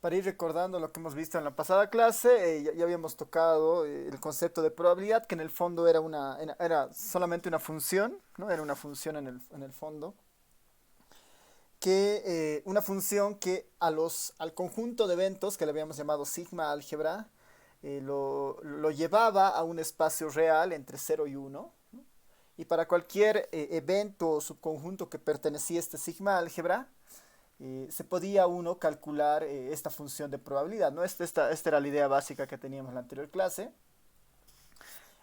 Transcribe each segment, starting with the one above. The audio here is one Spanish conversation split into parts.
Para ir recordando lo que hemos visto en la pasada clase, ya habíamos tocado el concepto de probabilidad, que en el fondo era solamente una función, ¿no? Era una función en el fondo, una función que al conjunto de eventos que le habíamos llamado sigma álgebra, lo llevaba a un espacio real entre cero y uno, ¿no? Y para cualquier evento o subconjunto que pertenecía a este sigma álgebra, se podía uno calcular esta función de probabilidad, ¿no? Esta era la idea básica que teníamos en la anterior clase.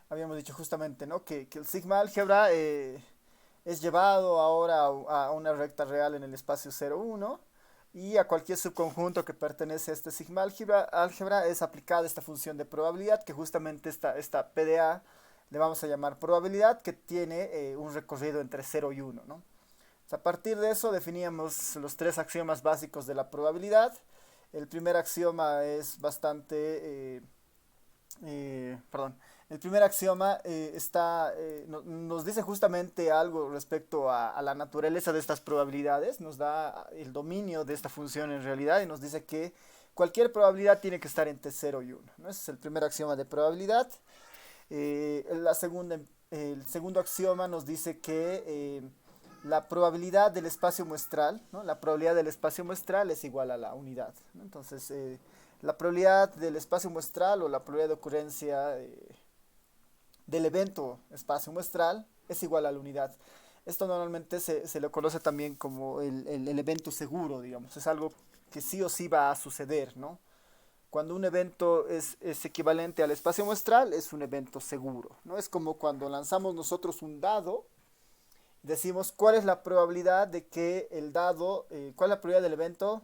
Habíamos dicho justamente, ¿no? Que el sigma álgebra es llevado ahora a una recta real en el espacio 0, 1, y a cualquier subconjunto que pertenece a este sigma álgebra es aplicada esta función de probabilidad, que justamente esta PDA le vamos a llamar probabilidad, que tiene un recorrido entre 0 y 1, ¿no? A partir de eso definíamos los tres axiomas básicos de la probabilidad. El primer axioma es perdón, el primer axioma nos dice justamente algo respecto a la naturaleza de estas probabilidades, nos da el dominio de esta función en realidad y nos dice que cualquier probabilidad tiene que estar entre cero y uno, ¿no? Ese es el primer axioma de probabilidad. El segundo axioma nos dice que la probabilidad del espacio muestral, ¿no? La probabilidad del espacio muestral es igual a la unidad, ¿no? Entonces, la probabilidad del espacio muestral o la probabilidad de ocurrencia del evento espacio muestral es igual a la unidad. Esto normalmente se le conoce también como el evento seguro, digamos. Es algo que sí o sí va a suceder, ¿no? Cuando un evento es equivalente al espacio muestral, es un evento seguro, ¿no? Es como cuando lanzamos nosotros un dado, decimos cuál es la probabilidad de que el dado, cuál es la probabilidad del evento,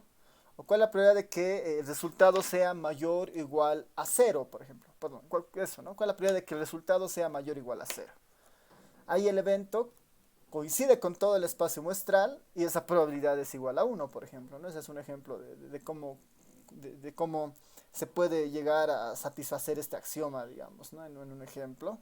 o cuál es la probabilidad de que el resultado sea mayor o igual a cero, por ejemplo. Perdón, eso, ¿no? ¿Cuál es la probabilidad de que el resultado sea mayor o igual a cero? Ahí el evento coincide con todo el espacio muestral y esa probabilidad es igual a uno, por ejemplo, ¿no? Ese es un ejemplo de cómo se puede llegar a satisfacer este axioma, digamos, ¿no? En un ejemplo.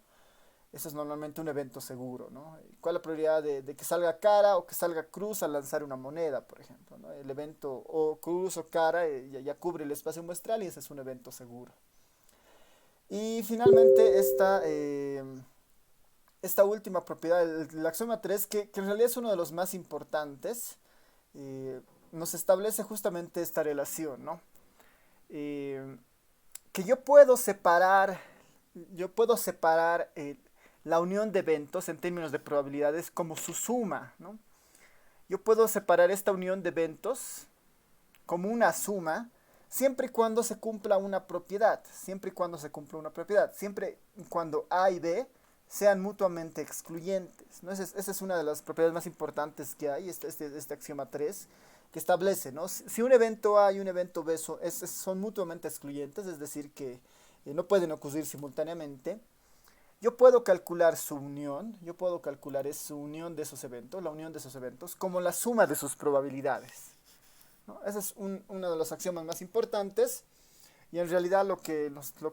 Eso es normalmente un evento seguro, ¿no? ¿Cuál es la probabilidad de que salga cara o que salga cruz al lanzar una moneda, por ejemplo, ¿no? El evento o cruz o cara ya cubre el espacio muestral y ese es un evento seguro. Y finalmente esta última propiedad, el axioma 3, que en realidad es uno de los más importantes, eh, nos establece justamente esta relación, ¿no? Eh, que yo puedo separar la unión de eventos en términos de probabilidades como su suma, ¿no? Yo puedo separar esta unión de eventos como una suma siempre y cuando se cumpla una propiedad, siempre y cuando se cumpla una propiedad, siempre y cuando A y B sean mutuamente excluyentes, ¿no? Esa es una de las propiedades más importantes que hay, este axioma 3 que establece, ¿no? Si un evento A y un evento B son mutuamente excluyentes, es decir, que no pueden ocurrir simultáneamente, yo puedo calcular su unión, yo puedo calcular su unión de esos eventos, la unión de esos eventos, como la suma de sus probabilidades, ¿no? Ese es uno de los axiomas más importantes y en realidad lo que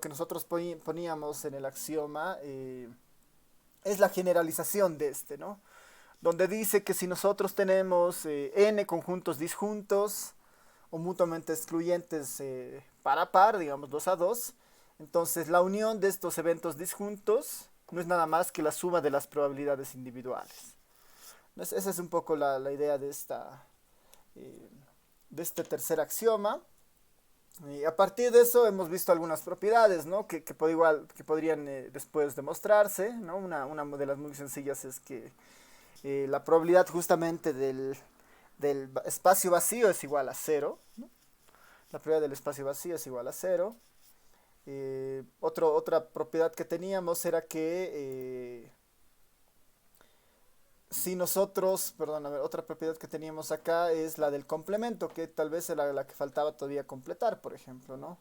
nosotros poníamos en el axioma es la generalización de este, ¿no? Donde dice que si nosotros tenemos n conjuntos disjuntos o mutuamente excluyentes par a par, digamos 2 a 2, entonces la unión de estos eventos disjuntos no es nada más que la suma de las probabilidades individuales. Esa es un poco la idea eh, de este tercer axioma. Y a partir de eso hemos visto algunas propiedades, ¿no? Que podrían después demostrarse, ¿no? Una de las muy sencillas es que la probabilidad justamente del espacio vacío es igual a cero, ¿no? La probabilidad del espacio vacío es igual a cero. Otra propiedad que teníamos era que si nosotros, perdón, a ver, otra propiedad que teníamos acá es la del complemento, que tal vez era la que faltaba todavía completar, por ejemplo, ¿no?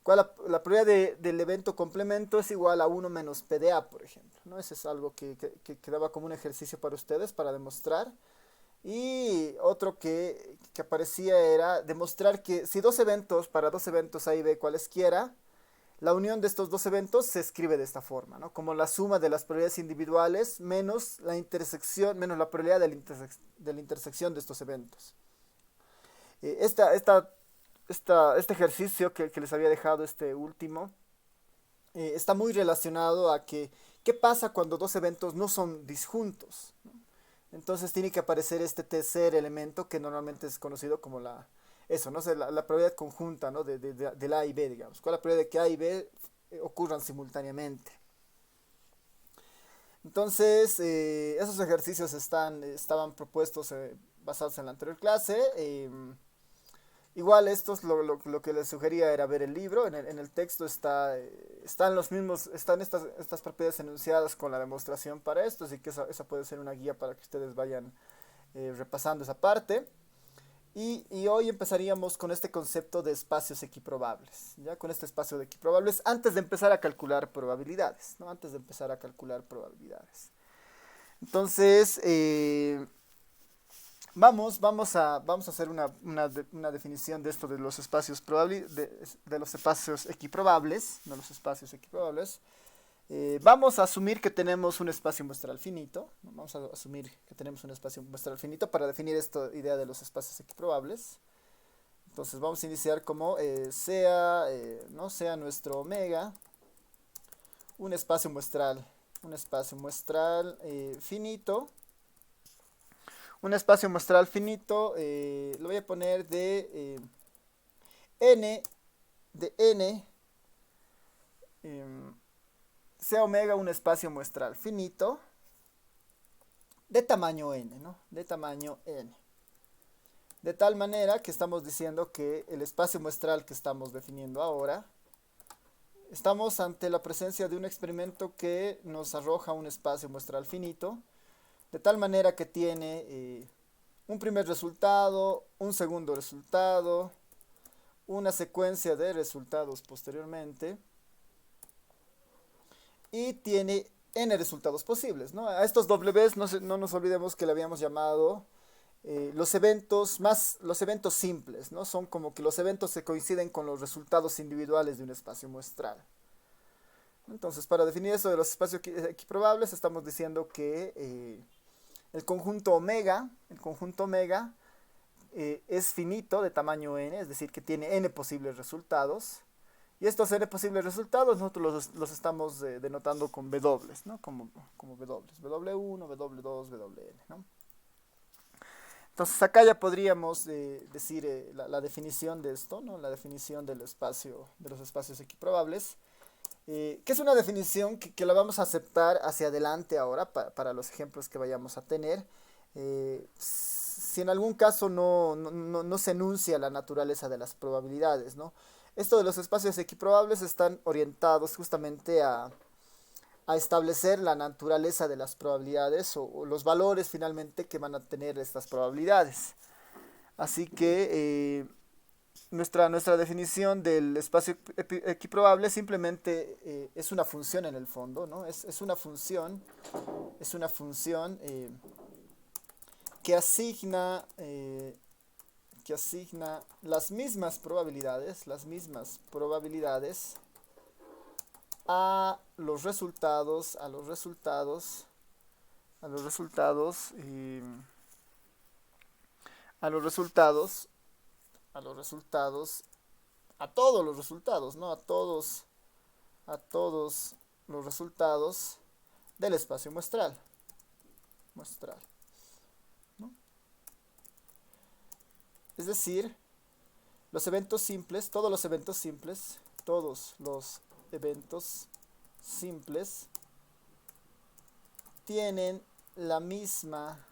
La probabilidad del evento complemento es igual a uno menos PDA, por ejemplo, ¿no? Ese es algo que quedaba como un ejercicio para ustedes, para demostrar. Y otro que aparecía era demostrar que si para dos eventos A y B cualesquiera, la unión de estos dos eventos se escribe de esta forma, ¿no? Como la suma de las probabilidades individuales menos la probabilidad de la intersección de estos eventos. Esta este ejercicio que les había dejado, este último, está muy relacionado a que, ¿qué pasa cuando dos eventos no son disjuntos? Entonces tiene que aparecer este tercer elemento que normalmente es conocido como eso, ¿no? O sea, la probabilidad conjunta, ¿no? Del A y B, digamos. ¿Cuál es la probabilidad de que A y B ocurran simultáneamente? Entonces, esos ejercicios estaban propuestos basados en la anterior clase. Igual estos lo que les sugería era ver el libro. En el texto están los mismos, están estas propiedades enunciadas con la demostración para esto, así que esa puede ser una guía para que ustedes vayan repasando esa parte. Y hoy empezaríamos con este concepto de espacios equiprobables, ¿ya? Con este espacio de equiprobables, antes de empezar a calcular probabilidades, ¿no? Antes de empezar a calcular probabilidades. Entonces, vamos a hacer una definición de esto de los espacios de los espacios equiprobables, no los espacios equiprobables. Vamos a asumir que tenemos un espacio muestral finito, ¿no? Vamos a asumir que tenemos un espacio muestral finito para definir esta idea de los espacios equiprobables. Entonces vamos a iniciar como no sea nuestro omega un espacio muestral finito. Un espacio muestral finito, lo voy a poner n, de n, sea omega un espacio muestral finito de tamaño n, ¿no? De tamaño n. De tal manera que estamos diciendo que el espacio muestral que estamos definiendo ahora, estamos ante la presencia de un experimento que nos arroja un espacio muestral finito, de tal manera que tiene un primer resultado, un segundo resultado, una secuencia de resultados posteriormente, y tiene n resultados posibles, ¿no? A estos Ws no nos olvidemos que le habíamos llamado los eventos simples, ¿no? Son como que los eventos que coinciden con los resultados individuales de un espacio muestral. Entonces, para definir eso de los espacios equiprobables, estamos diciendo que el conjunto omega es finito de tamaño n, es decir, que tiene n posibles resultados. Y estos n posibles resultados nosotros los estamos denotando con W, ¿no? Como W, W1, W2, Wn, ¿no? Entonces acá ya podríamos decir la definición de esto, ¿no? La definición de los espacios equiprobables, que es una definición que la vamos a aceptar hacia adelante ahora para los ejemplos que vayamos a tener. Si en algún caso no se enuncia la naturaleza de las probabilidades, ¿no? Esto de los espacios equiprobables están orientados justamente a establecer la naturaleza de las probabilidades o los valores finalmente que van a tener estas probabilidades. Así que nuestra definición del espacio equiprobable simplemente es una función en el fondo, ¿no? Es una función que asigna las mismas probabilidades a los resultados, a todos los resultados, ¿no? A todos los resultados del espacio muestral, ¿no? Es decir, todos los eventos simples tienen la misma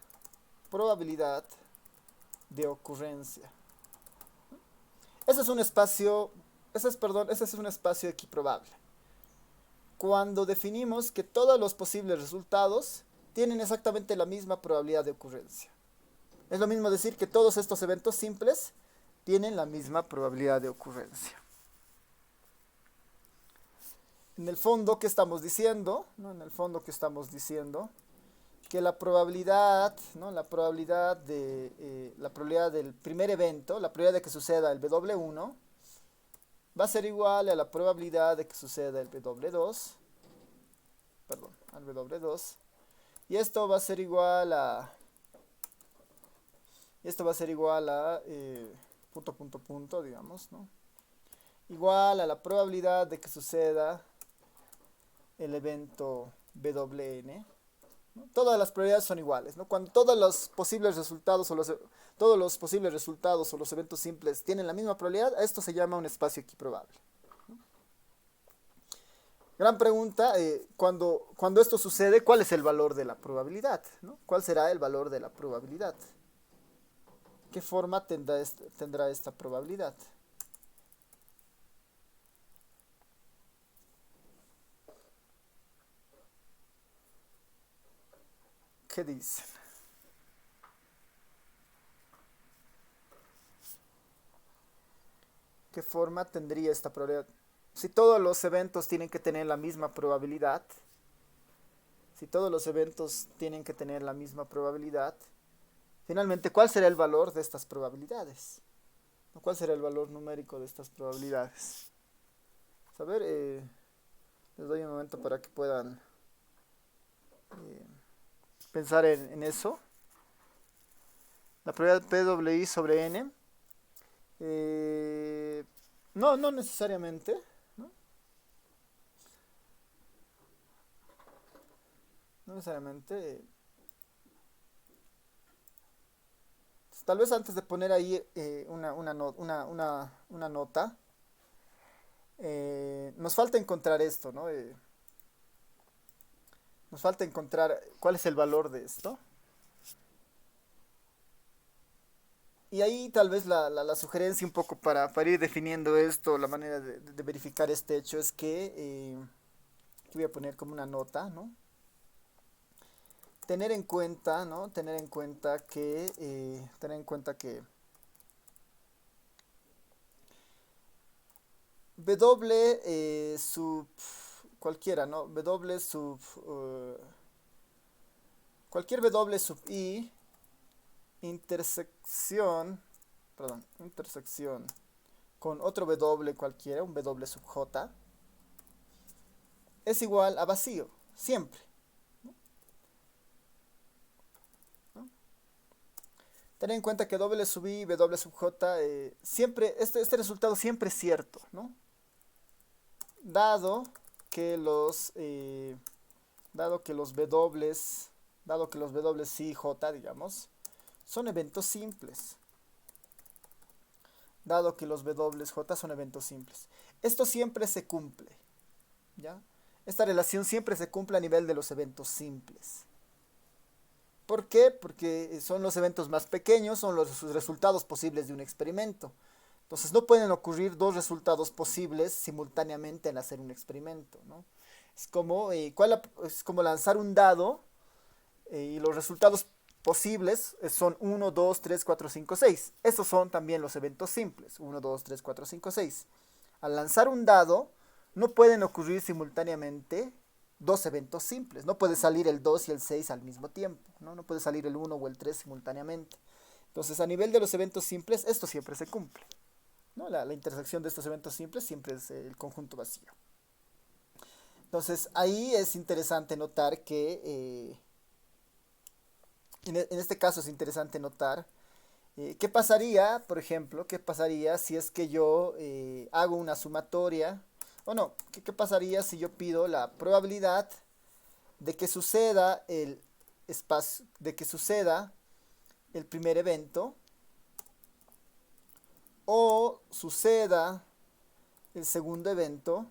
probabilidad de ocurrencia. Ese es un espacio equiprobable. Cuando definimos que todos los posibles resultados tienen exactamente la misma probabilidad de ocurrencia. Es lo mismo decir que todos estos eventos simples tienen la misma probabilidad de ocurrencia. En el fondo, ¿qué estamos diciendo? ¿No? En el fondo, ¿qué estamos diciendo? Que la probabilidad, ¿no? La probabilidad del primer evento, la probabilidad de que suceda el W1, va a ser igual a la probabilidad de que suceda el W2, al W2, y esto va a ser igual a punto, digamos, ¿no? Igual a la probabilidad de que suceda el evento WN, ¿no? Todas las probabilidades son iguales, ¿no? Cuando todos los posibles resultados todos los posibles resultados o los eventos simples tienen la misma probabilidad, esto se llama un espacio equiprobable. Gran pregunta, cuando esto sucede, ¿cuál es el valor de la probabilidad? ¿No? ¿Cuál será el valor de la probabilidad? ¿Qué forma tendrá esta probabilidad? ¿Qué dicen? ¿Qué forma tendría esta probabilidad? Si todos los eventos tienen que tener la misma probabilidad, si todos los eventos tienen que tener la misma probabilidad, finalmente, ¿cuál será el valor de estas probabilidades? ¿Cuál será el valor numérico de estas probabilidades? A ver, les doy un momento para que puedan eh, pensar en eso. La probabilidad PWI sobre N. No necesariamente. ¿No? No necesariamente. Tal vez antes de poner ahí una nota, nos falta encontrar esto, ¿no? Nos falta encontrar cuál es el valor de esto. Y ahí tal vez la sugerencia un poco para ir definiendo esto, la manera de verificar este hecho es que voy a poner como una nota, ¿no? Tener en cuenta, ¿no? Tener en cuenta que W sub cualquiera, ¿no? W sub cualquier W sub I intersección, perdón, intersección con otro W cualquiera, un W sub J, es igual a vacío, siempre. ¿No? Tener en cuenta que W sub I y W sub J, siempre, este resultado siempre es cierto, ¿no? Dado que los W sí y J, digamos, son eventos simples. Dado que los WJ son eventos simples. Esto siempre se cumple, ¿ya? Esta relación siempre se cumple a nivel de los eventos simples. ¿Por qué? Porque son los eventos más pequeños, son los resultados posibles de un experimento. Entonces no pueden ocurrir dos resultados posibles simultáneamente al hacer un experimento, ¿no? Es como lanzar un dado y los resultados posibles son 1, 2, 3, 4, 5, 6. Estos son también los eventos simples. 1, 2, 3, 4, 5, 6. Al lanzar un dado, no pueden ocurrir simultáneamente dos eventos simples. No puede salir el 2 y el 6 al mismo tiempo. No puede salir el 1 o el 3 simultáneamente. Entonces, a nivel de los eventos simples, esto siempre se cumple, ¿no? La intersección de estos eventos simples siempre es el conjunto vacío. Entonces, ahí es interesante notar que en este caso es interesante notar qué pasaría, por ejemplo, qué pasaría si es que yo hago una sumatoria, o no, qué pasaría si yo pido la probabilidad de que suceda el primer evento o suceda el segundo evento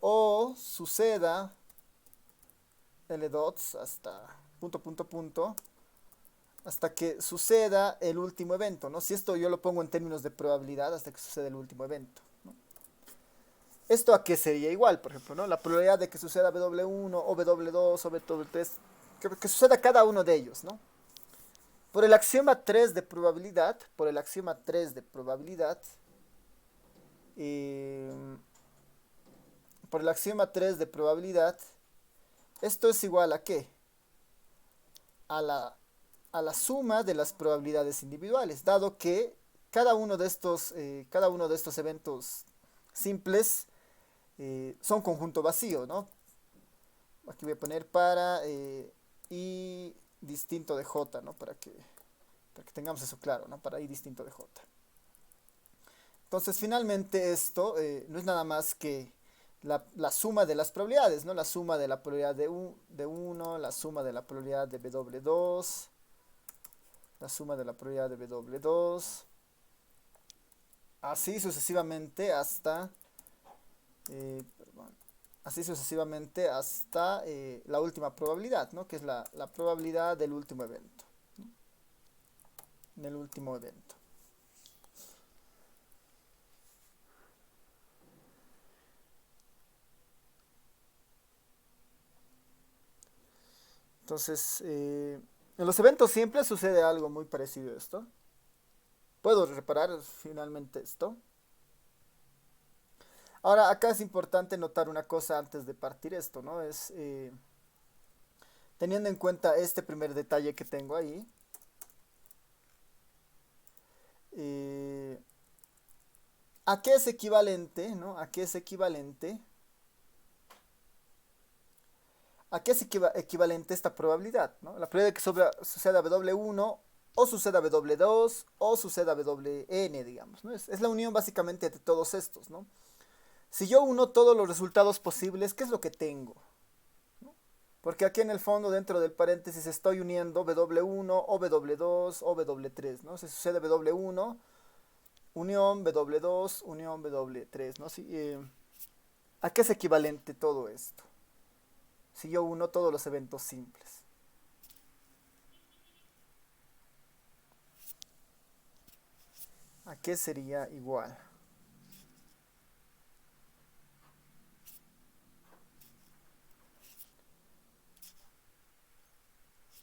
o suceda L dots hasta punto hasta que suceda el último evento, ¿no? Si esto yo lo pongo en términos de probabilidad hasta que suceda el último evento, ¿no? ¿Esto a qué sería igual, por ejemplo, ¿no? La probabilidad de que suceda W1 o W2 o W3, que suceda cada uno de ellos, ¿no? Por el axioma 3 de probabilidad, eh, por el axioma 3 de probabilidad, esto es igual a ¿qué? A la suma de las probabilidades individuales, dado que cada uno de estos eventos simples son conjunto vacío, ¿no? Aquí voy a poner para i distinto de j, ¿no? para que tengamos eso claro, ¿no? Para i distinto de j. Entonces, finalmente esto no es nada más que la suma de las probabilidades, ¿no? La suma de la probabilidad de 1, la suma de la probabilidad de W2, la suma de la probabilidad de W2, así sucesivamente hasta, así sucesivamente hasta la última probabilidad, ¿no? Que es la probabilidad del último evento, ¿no? En el último evento. Entonces, en los eventos simples sucede algo muy parecido a esto. Puedo reparar finalmente esto. Ahora, acá es importante notar una cosa antes de partir esto, ¿no? Es, teniendo en cuenta este primer detalle que tengo ahí, ¿a qué es equivalente, ¿no? ¿A qué es equivalente? ¿A qué es equivalente esta probabilidad, ¿no? La probabilidad de que suceda W1 o suceda W2 o suceda WN, digamos, ¿no? Es la unión básicamente de todos estos, ¿no? Si yo uno todos los resultados posibles, ¿qué es lo que tengo? ¿No? Porque aquí en el fondo, dentro del paréntesis, estoy uniendo W1 o W2 o W3, ¿no? Si sucede W1, unión W2, unión W3, ¿no? Si, ¿a qué es equivalente todo esto? Si yo uno todos los eventos simples. ¿A qué sería igual?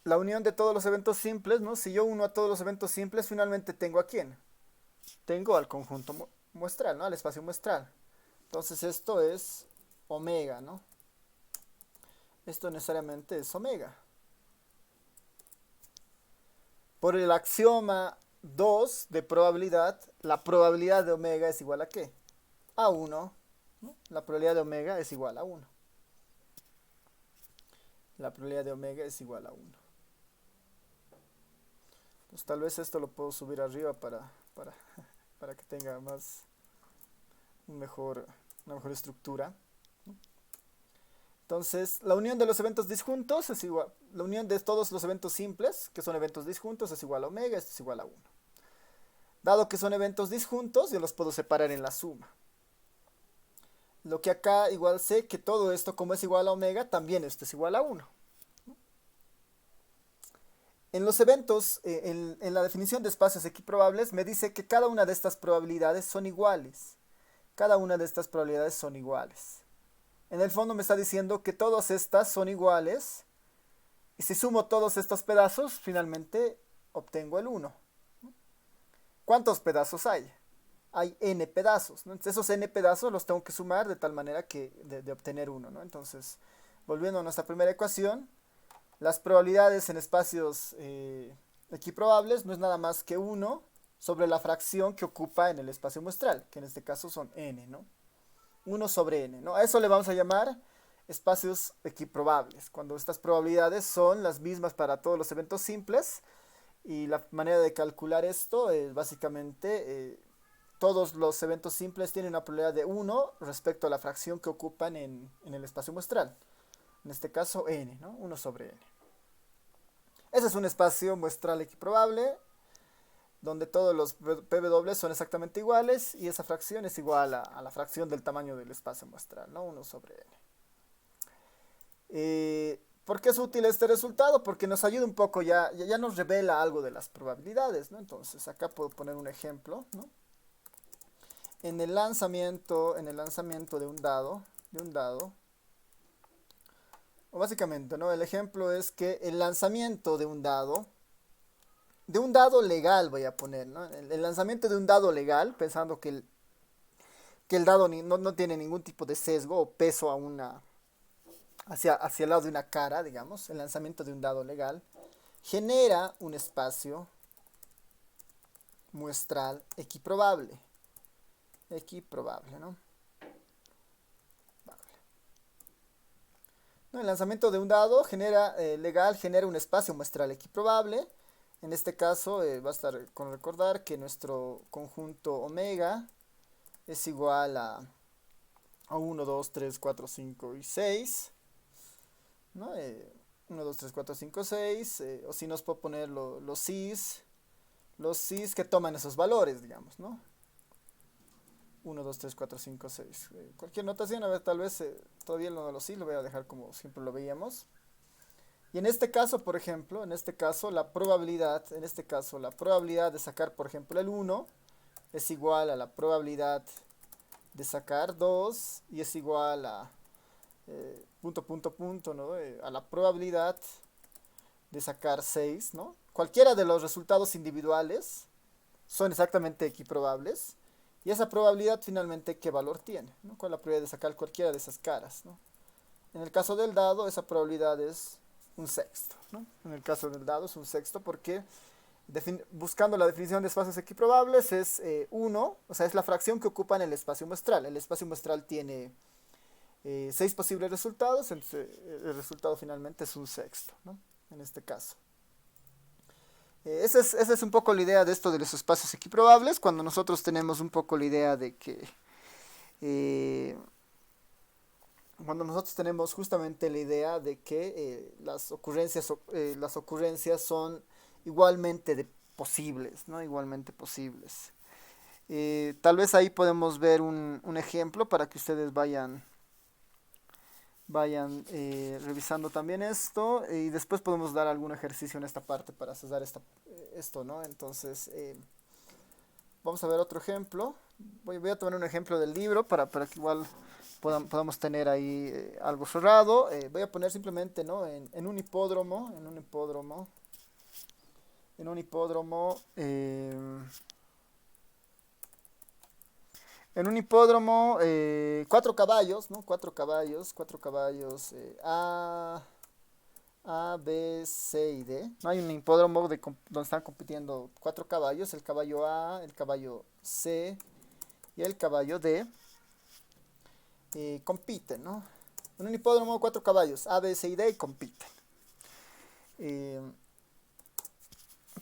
La unión de todos los eventos simples, ¿no? Si yo uno a todos los eventos simples, finalmente tengo a quién. Tengo al conjunto muestral, ¿no? Al espacio muestral. Entonces esto es omega, ¿no? Esto necesariamente es omega. Por el axioma 2 de probabilidad, la probabilidad de omega es igual a ¿qué? A 1, ¿no? La probabilidad de omega es igual a 1. La probabilidad de omega es igual a 1. Pues tal vez esto lo puedo subir arriba para que tenga más una mejor estructura. Entonces, la unión de los eventos disjuntos es igual, la unión de todos los eventos simples, que son eventos disjuntos, es igual a omega, esto es igual a 1. Dado que son eventos disjuntos, yo los puedo separar en la suma. Lo que acá igual sé que todo esto, como es igual a omega, también esto es igual a 1. En los eventos, en la definición de espacios equiprobables, me dice que cada una de estas probabilidades son iguales. Cada una de estas probabilidades son iguales. En el fondo me está diciendo que todas estas son iguales. Y si sumo todos estos pedazos, finalmente obtengo el 1. ¿Cuántos pedazos hay? Hay n pedazos, ¿no? Entonces esos n pedazos los tengo que sumar de tal manera que de obtener 1, ¿no? Entonces, volviendo a nuestra primera ecuación, las probabilidades en espacios equiprobables no es nada más que 1 sobre la fracción que ocupa en el espacio muestral, que en este caso son n, ¿no? 1 sobre n, ¿no? A eso le vamos a llamar espacios equiprobables, cuando estas probabilidades son las mismas para todos los eventos simples, y la manera de calcular esto es básicamente todos los eventos simples tienen una probabilidad de 1 respecto a la fracción que ocupan en el espacio muestral. En este caso n, ¿no? 1 sobre n. Ese es un espacio muestral equiprobable donde todos los PW son exactamente iguales y esa fracción es igual a la fracción del tamaño del espacio muestral, ¿no? 1 sobre n. ¿Por qué es útil este resultado? Porque nos ayuda un poco, ya nos revela algo de las probabilidades, ¿no? Entonces acá puedo poner un ejemplo, ¿no? En el lanzamiento de un dado, o básicamente, ¿no? El ejemplo es que el lanzamiento de un dado legal voy a poner, ¿no? El lanzamiento de un dado legal, pensando que el dado no tiene ningún tipo de sesgo o peso hacia el lado de una cara, digamos, el lanzamiento de un dado legal, genera un espacio muestral equiprobable, ¿no? ¿No? El lanzamiento de un dado legal genera un espacio muestral equiprobable. En este caso va a estar con recordar que nuestro conjunto omega es igual a 1, 2, 3, 4, 5 y 6, ¿no? 1, 2, 3, 4, 5, 6, o si nos puedo poner los cis que toman esos valores, digamos, ¿no? 1, 2, 3, 4, 5, 6. Cualquier notación, a ver, tal vez todavía el de los cis lo voy a dejar como siempre lo veíamos. Y en este caso, por ejemplo, la probabilidad de sacar, por ejemplo, el 1 es igual a la probabilidad de sacar 2 y es igual a ¿no? A la probabilidad de sacar 6, ¿no? Cualquiera de los resultados individuales son exactamente equiprobables. Y esa probabilidad finalmente, ¿qué valor tiene? ¿No? ¿Cuál es la probabilidad de sacar cualquiera de esas caras? ¿No? En el caso del dado, esa probabilidad es un sexto, ¿no? En el caso del dado es un sexto porque buscando la definición de espacios equiprobables es 1, o sea, es la fracción que ocupa en el espacio muestral. El espacio muestral tiene 6 posibles resultados, entonces el resultado finalmente es un sexto, ¿no? En este caso. Esa es un poco la idea de esto de los espacios equiprobables, cuando nosotros tenemos un poco la idea de que cuando nosotros tenemos justamente la idea de que las ocurrencias son igualmente posibles, ¿no? Igualmente posibles. Tal vez ahí podemos ver un ejemplo para que ustedes vayan revisando también esto y después podemos dar algún ejercicio en esta parte para asesar esto, ¿no? Entonces, vamos a ver otro ejemplo. Voy a tomar un ejemplo del libro para que igual podamos tener ahí algo cerrado. Voy a poner simplemente, ¿no? En un hipódromo, cuatro caballos, ¿no? Cuatro caballos A, B, C y D. No hay un hipódromo donde están compitiendo cuatro caballos, el caballo A, el caballo C y el caballo D. Compiten, ¿no? En un hipódromo, cuatro caballos, A, B, C y D, compiten.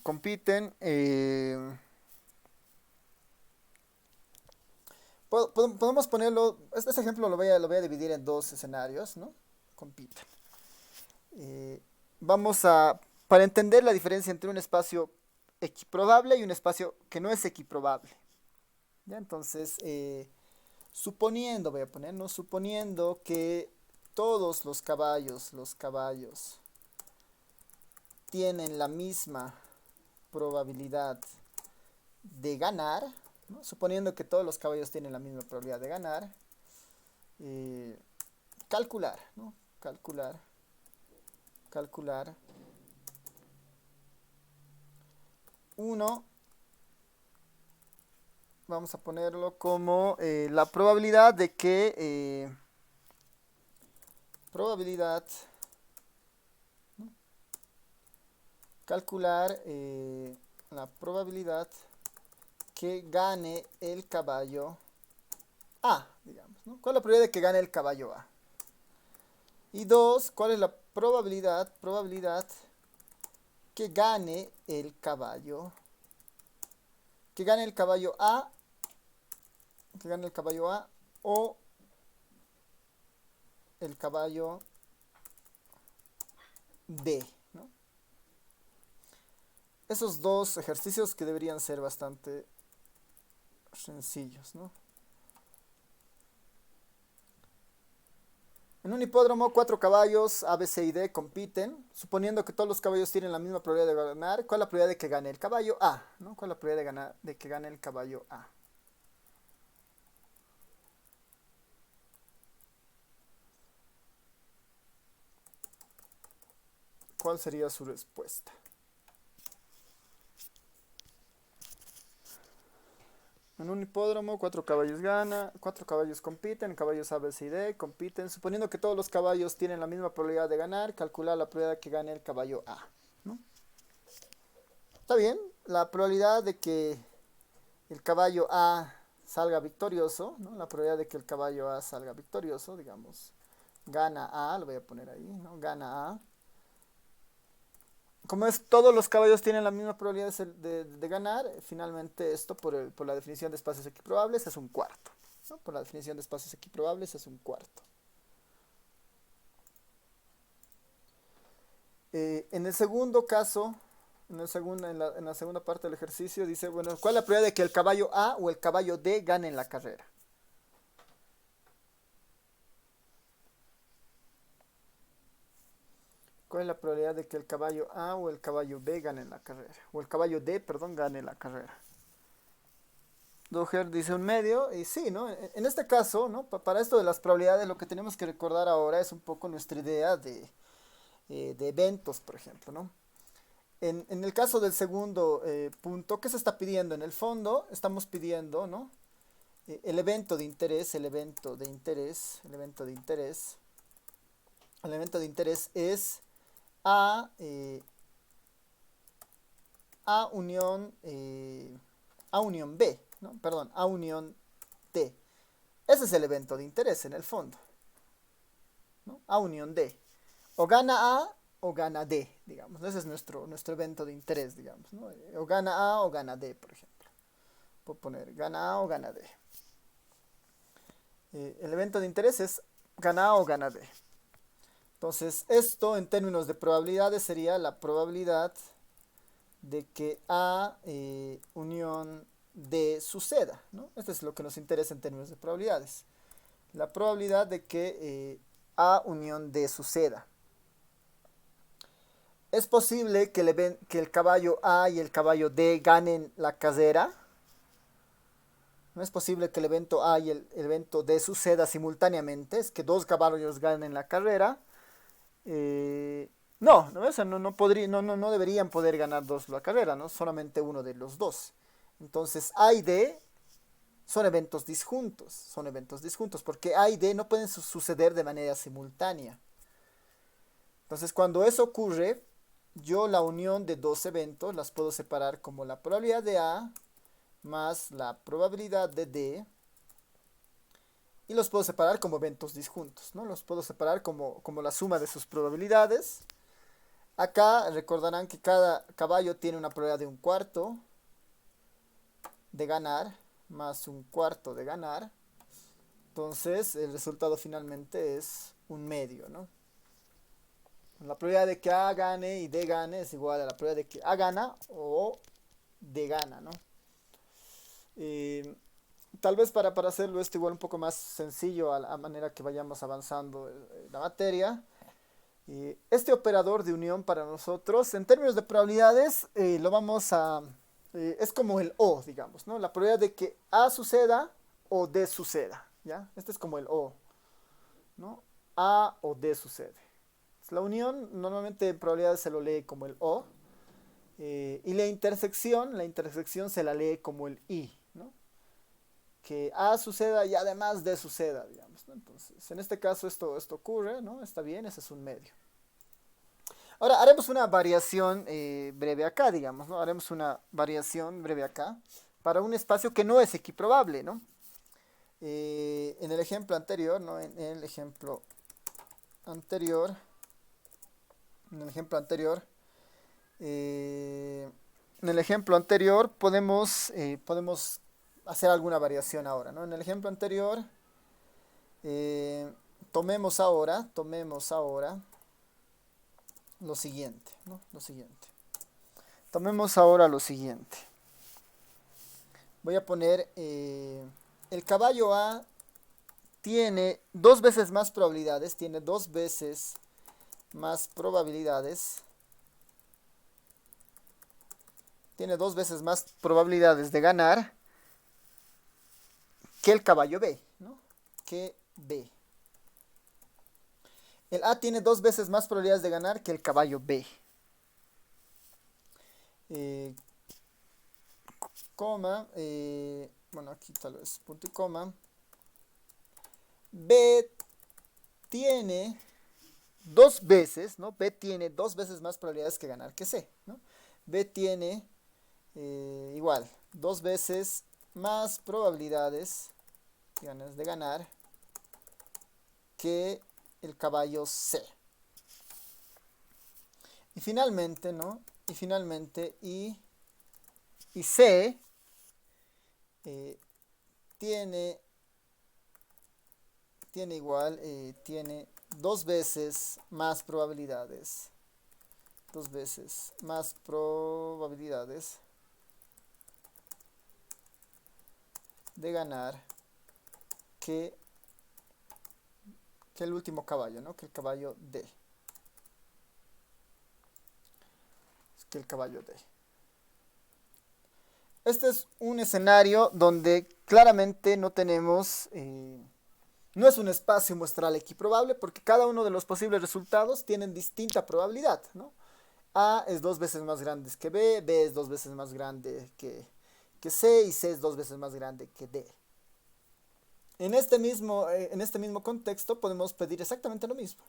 Compiten. Podemos ponerlo, este ejemplo lo voy a dividir en dos escenarios, ¿no? Compiten. Para entender la diferencia entre un espacio equiprobable y un espacio que no es equiprobable. ¿Ya? Entonces, suponiendo que todos los caballos tienen la misma probabilidad de ganar, ¿no? Suponiendo que todos los caballos tienen la misma probabilidad de ganar, calcular, ¿no? Calcular 1, vamos a ponerlo como la probabilidad de que ¿no? Calcular la probabilidad que gane el caballo A, digamos, ¿no? ¿Cuál es la probabilidad de que gane el caballo A? Y 2, ¿cuál es la probabilidad que gane el caballo A, o el caballo D, ¿no? Esos dos ejercicios que deberían ser bastante sencillos, ¿no? En un hipódromo, cuatro caballos A, B, C y D compiten, suponiendo que todos los caballos tienen la misma probabilidad de ganar. ¿Cuál es la probabilidad de que gane el caballo A? ¿No? ¿Cuál es la probabilidad de que gane el caballo A? ¿Cuál sería su respuesta? En un hipódromo, cuatro caballos compiten, caballos A, B, C y D compiten, suponiendo que todos los caballos tienen la misma probabilidad de ganar, calcular la probabilidad de que gane el caballo A, ¿no? Está bien, la probabilidad de que el caballo A salga victorioso, ¿no? La probabilidad de que el caballo A salga victorioso, digamos, gana A, lo voy a poner ahí, ¿no? Gana A. como es, todos los caballos tienen la misma probabilidad de ganar, finalmente esto por la definición de espacios equiprobables es un cuarto, ¿no? Por la definición de espacios equiprobables es un cuarto. En el segundo caso, en la segunda parte del ejercicio, dice, bueno, ¿cuál es la probabilidad de que el caballo A o el caballo D gane en la carrera? ¿Cuál es la probabilidad de que el caballo A o el caballo B gane en la carrera? O el caballo D, perdón, gane en la carrera. Doher dice un medio, y sí, ¿no? En este caso, ¿no? Para esto de las probabilidades, lo que tenemos que recordar ahora es un poco nuestra idea de eventos, por ejemplo, ¿no? En el caso del segundo punto, ¿qué se está pidiendo? En el fondo, estamos pidiendo, ¿no? El evento de interés, el evento de interés, el evento de interés, el evento de interés es A, A unión, A unión B, ¿no? Perdón, A unión D. Ese es el evento de interés en el fondo, ¿no? A unión D. O gana A o gana D, digamos. Ese es nuestro evento de interés, digamos, ¿no? O gana A o gana D, por ejemplo. Puedo poner gana A o gana D. El evento de interés es gana A o gana D. Entonces, esto en términos de probabilidades sería la probabilidad de que A unión D suceda, ¿no? Esto es lo que nos interesa en términos de probabilidades. La probabilidad de que A unión D suceda. ¿Es posible que el caballo A y el caballo D ganen la carrera? No es posible que el evento A y el evento D suceda simultáneamente, es que dos caballos ganen la carrera. No, ¿no? O sea, no deberían poder ganar dos la carrera, ¿no? Solamente uno de los dos. Entonces A y D son eventos disjuntos, porque A y D no pueden suceder de manera simultánea. Entonces cuando eso ocurre, yo la unión de dos eventos las puedo separar como la probabilidad de A más la probabilidad de D, y los puedo separar como eventos disjuntos, ¿no? Los puedo separar como la suma de sus probabilidades. Acá recordarán que cada caballo tiene una probabilidad de un cuarto de ganar más un cuarto de ganar. Entonces el resultado finalmente es un medio, ¿no? La probabilidad de que A gane y D gane es igual a la probabilidad de que A gana o D gana, ¿no? Tal vez para hacerlo esto igual un poco más sencillo a manera que vayamos avanzando en la materia. Este operador de unión para nosotros, en términos de probabilidades, lo vamos a... es como el O, digamos, ¿no? La probabilidad de que A suceda o D suceda, ¿ya? Este es como el O, ¿no? A o D sucede. La unión normalmente en probabilidades se lo lee como el O. Y la intersección se la lee como el I, ¿no? Que A suceda y además D suceda, digamos, ¿no? Entonces, en este caso esto ocurre, ¿no? Está bien, ese es un medio. Ahora haremos una variación breve acá, digamos, ¿no? Haremos una variación breve acá para un espacio que no es equiprobable, ¿no? En el ejemplo anterior, ¿no? En el ejemplo anterior, podemos hacer alguna variación ahora, ¿no? En el ejemplo anterior, tomemos ahora lo siguiente, ¿no? Tomemos ahora lo siguiente. Voy a poner el caballo A tiene dos veces más probabilidades, de ganar que el caballo B, ¿no? Que B. El A tiene dos veces más probabilidades de ganar que el caballo B. Bueno, aquí tal vez punto y coma. B tiene dos veces, ¿no? B tiene dos veces más probabilidades que ganar que C, ¿no? B tiene igual, dos veces más probabilidades de ganar que el caballo C. Y finalmente, ¿no? Y finalmente, y C tiene, tiene dos veces más probabilidades. Dos veces más probabilidades de ganar que, que el último caballo, ¿no? Que el caballo D. Que el caballo D. Este es un escenario donde claramente no tenemos, no es un espacio muestral equiprobable porque cada uno de los posibles resultados tienen distinta probabilidad, ¿no? A es dos veces más grande que B es dos veces más grande que C y C es dos veces más grande que D. En este mismo contexto podemos pedir exactamente lo mismo.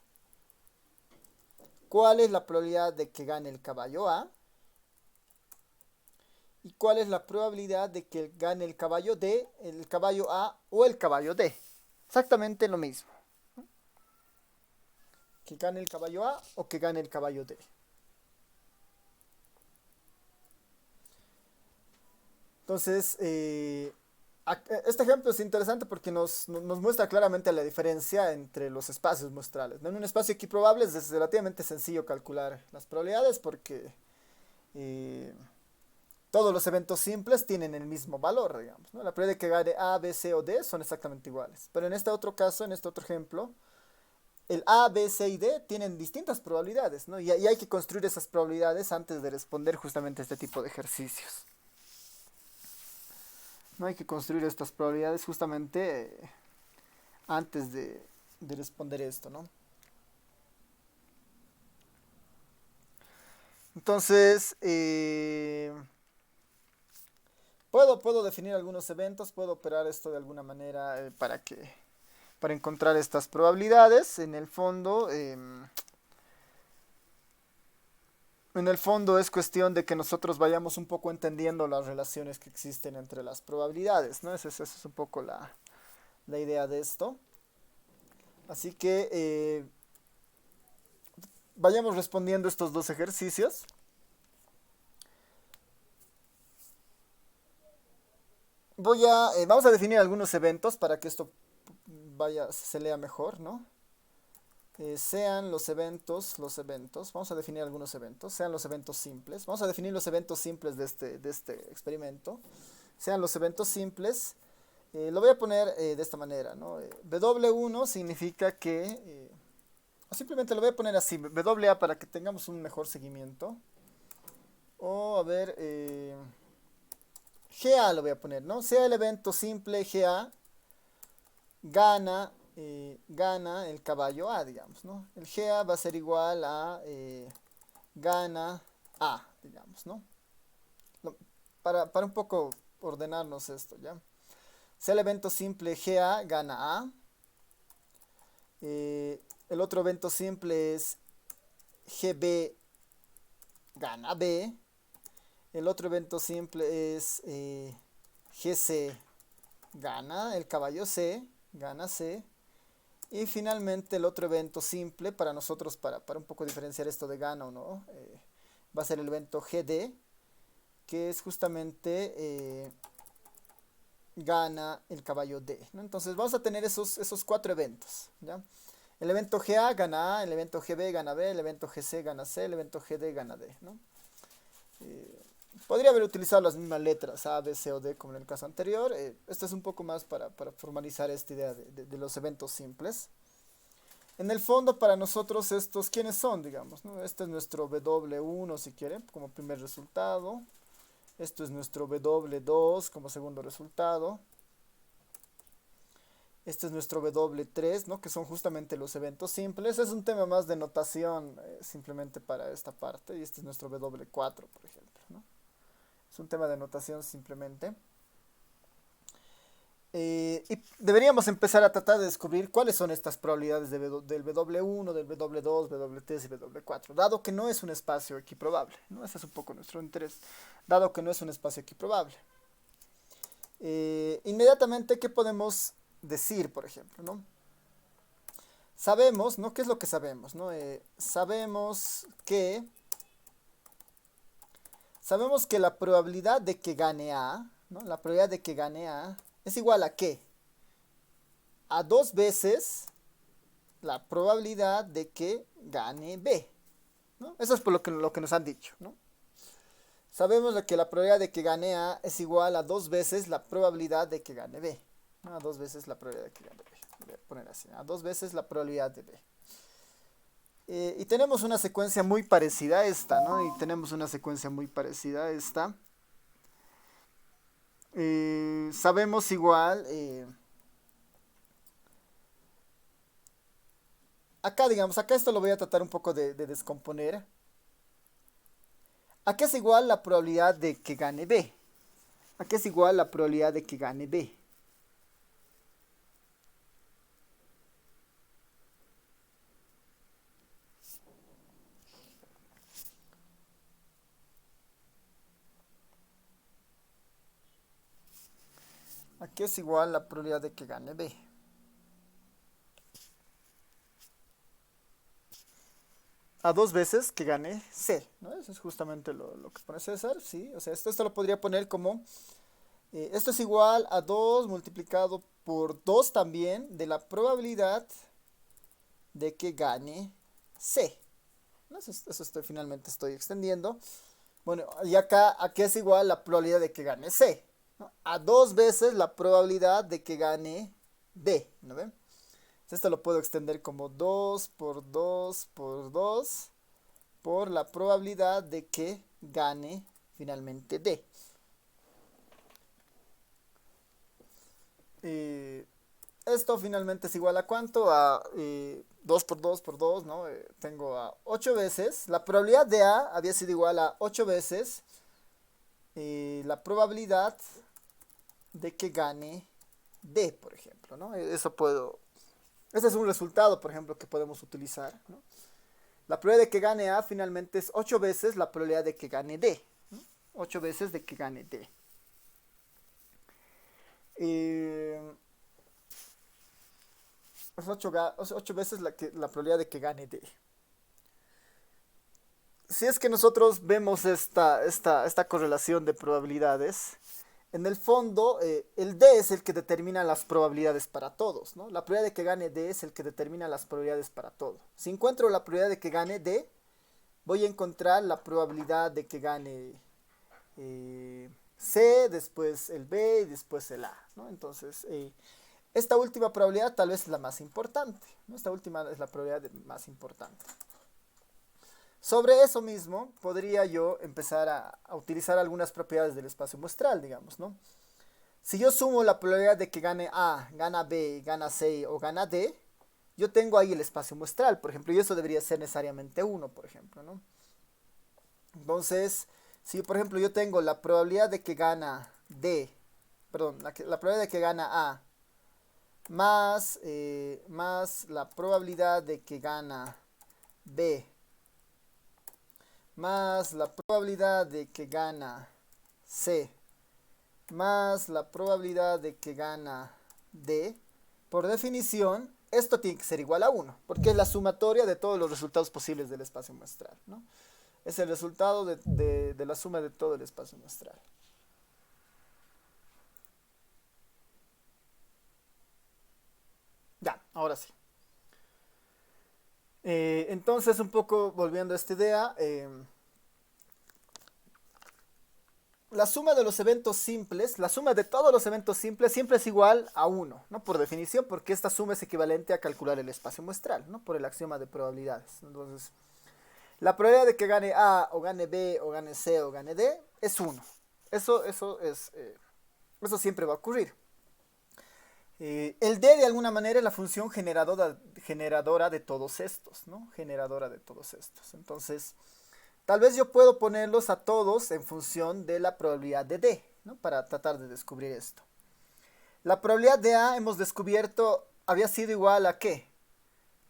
¿Cuál es la probabilidad de que gane el caballo A? ¿Y cuál es la probabilidad de que gane el caballo D, el caballo A o el caballo D? Exactamente lo mismo. Que gane el caballo A o que gane el caballo D. Entonces, este ejemplo es interesante porque nos muestra claramente la diferencia entre los espacios muestrales, ¿no? En un espacio equiprobable es relativamente sencillo calcular las probabilidades porque todos los eventos simples tienen el mismo valor, digamos, ¿no? La probabilidad de que gane A, B, C o D son exactamente iguales. Pero en este otro caso, en este otro ejemplo, el A, B, C y D tienen distintas probabilidades, ¿no? Y hay que construir esas probabilidades antes de responder justamente este tipo de ejercicios. No hay que construir estas probabilidades justamente antes de responder esto, ¿no? Entonces, puedo definir algunos eventos, puedo operar esto de alguna manera para encontrar estas probabilidades. En el fondo es cuestión de que nosotros vayamos un poco entendiendo las relaciones que existen entre las probabilidades, ¿no? Esa es un poco la idea de esto. Así que vayamos respondiendo estos dos ejercicios. Vamos a definir algunos eventos para que esto se lea mejor, ¿no? Sean los eventos, vamos a definir algunos eventos, sean los eventos simples, vamos a definir los eventos simples de este experimento, sean los eventos simples, lo voy a poner de esta manera, ¿no? W1 significa que, o simplemente lo voy a poner así, WA para que tengamos un mejor seguimiento, o a ver, GA lo voy a poner, ¿no? Sea el evento simple GA, gana el caballo A, digamos, ¿no? El GA va a ser igual a gana A, digamos, ¿no? Para un poco ordenarnos esto, ¿ya? Sea el evento simple GA, gana A. El otro evento simple es GB, gana B. El otro evento simple es GC, gana el caballo C, gana C. Y finalmente el otro evento simple para nosotros, para un poco diferenciar esto de gana o no, va a ser el evento GD, que es justamente gana el caballo D, ¿no? Entonces vamos a tener esos cuatro eventos, ¿ya? El evento GA gana A, el evento GB gana B, el evento GC gana C, el evento GD gana D, ¿no? Podría haber utilizado las mismas letras A, B, C o D como en el caso anterior. Esto es un poco más para formalizar esta idea de los eventos simples. En el fondo para nosotros estos, ¿quiénes son? Digamos, ¿no? Este es nuestro W1 si quieren, como primer resultado. Esto es nuestro W2 como segundo resultado. Este es nuestro W3, ¿no? Que son justamente los eventos simples. Es un tema más de notación simplemente para esta parte. Y este es nuestro W4, por ejemplo, ¿no? Es un tema de notación simplemente. Y deberíamos empezar a tratar de descubrir cuáles son estas probabilidades del W1, del W2, W3 y W4, dado que no es un espacio equiprobable, ¿no? Ese es un poco nuestro interés, dado que no es un espacio equiprobable. Inmediatamente, ¿qué podemos decir, por ejemplo, ¿no? Sabemos, ¿no? ¿Qué es lo que sabemos, no? Sabemos que Sabemos que la probabilidad de que gane A, ¿no? La probabilidad de que gane A es igual a ¿qué? A 2 veces la probabilidad de que gane B, ¿no? Eso es por lo que nos han dicho, ¿no? Sabemos que la probabilidad de que gane A es igual a 2 veces la probabilidad de que gane B, ¿no? A 2 veces la probabilidad de que gane B. Voy a poner así, a 2 veces la probabilidad de B. Y tenemos una secuencia muy parecida a esta, ¿no? Y tenemos una secuencia muy parecida a esta. Sabemos igual, acá digamos, acá esto lo voy a tratar un poco de descomponer. ¿A qué es igual la probabilidad de que gane B? ¿A qué es igual la probabilidad de que gane B? ¿A qué es igual la probabilidad de que gane B? A 2 veces que gane C, ¿no? Eso es justamente lo que pone César, ¿sí? O sea, esto lo podría poner como, esto es igual a 2 multiplicado por 2 también de la probabilidad de que gane C. ¿No? Eso finalmente estoy extendiendo. Bueno, y acá, ¿a qué es igual la probabilidad de que gane C? ¿No? A 2 veces la probabilidad de que gane D, ¿no ven? Esto lo puedo extender como 2 por 2 por 2 por la probabilidad de que gane finalmente D. Esto finalmente es igual a ¿cuánto? A 2 por 2 por 2, ¿no? Tengo a 8 veces. La probabilidad de A había sido igual a 8 veces la probabilidad de que gane D, por ejemplo, ¿no? Eso puedo... Ese es un resultado, por ejemplo, que podemos utilizar, ¿no? La probabilidad de que gane A finalmente es 8 veces la probabilidad de que gane D, ¿no? 8 veces de que gane D. Es 8 veces la probabilidad de que gane D. Si es que nosotros vemos esta correlación de probabilidades, en el fondo el D es el que determina las probabilidades para todos, ¿no? La probabilidad de que gane D es el que determina las probabilidades para todo. Si encuentro la probabilidad de que gane D, voy a encontrar la probabilidad de que gane C, después el B y después el A, ¿no? Entonces, esta última probabilidad tal vez es la más importante, ¿no? Esta última es la probabilidad más importante. Sobre eso mismo, podría yo empezar a utilizar algunas propiedades del espacio muestral, digamos, ¿no? Si yo sumo la probabilidad de que gane A, gana B, gana C o gana D, yo tengo ahí el espacio muestral, por ejemplo, y eso debería ser necesariamente 1, por ejemplo, ¿no? Entonces, si por ejemplo yo tengo la probabilidad de que gana D, perdón, la probabilidad de que gana A, más la probabilidad de que gana B, más la probabilidad de que gana C, más la probabilidad de que gana D, por definición, esto tiene que ser igual a 1, porque es la sumatoria de todos los resultados posibles del espacio muestral, ¿no? Es el resultado de la suma de todo el espacio muestral. Ya, ahora sí. Entonces, un poco volviendo a esta idea, la suma de los eventos simples, la suma de todos los eventos simples siempre es igual a 1, ¿no? Por definición, porque esta suma es equivalente a calcular el espacio muestral, ¿no? Por el axioma de probabilidades. Entonces, la probabilidad de que gane A, o gane B, o gane C, o gane D, es 1. Eso siempre va a ocurrir. El D de alguna manera es la función generadora de todos estos, ¿no? Generadora de todos estos. Entonces, tal vez yo puedo ponerlos a todos en función de la probabilidad de D, ¿no? Para tratar de descubrir esto. La probabilidad de A hemos descubierto había sido igual a ¿qué?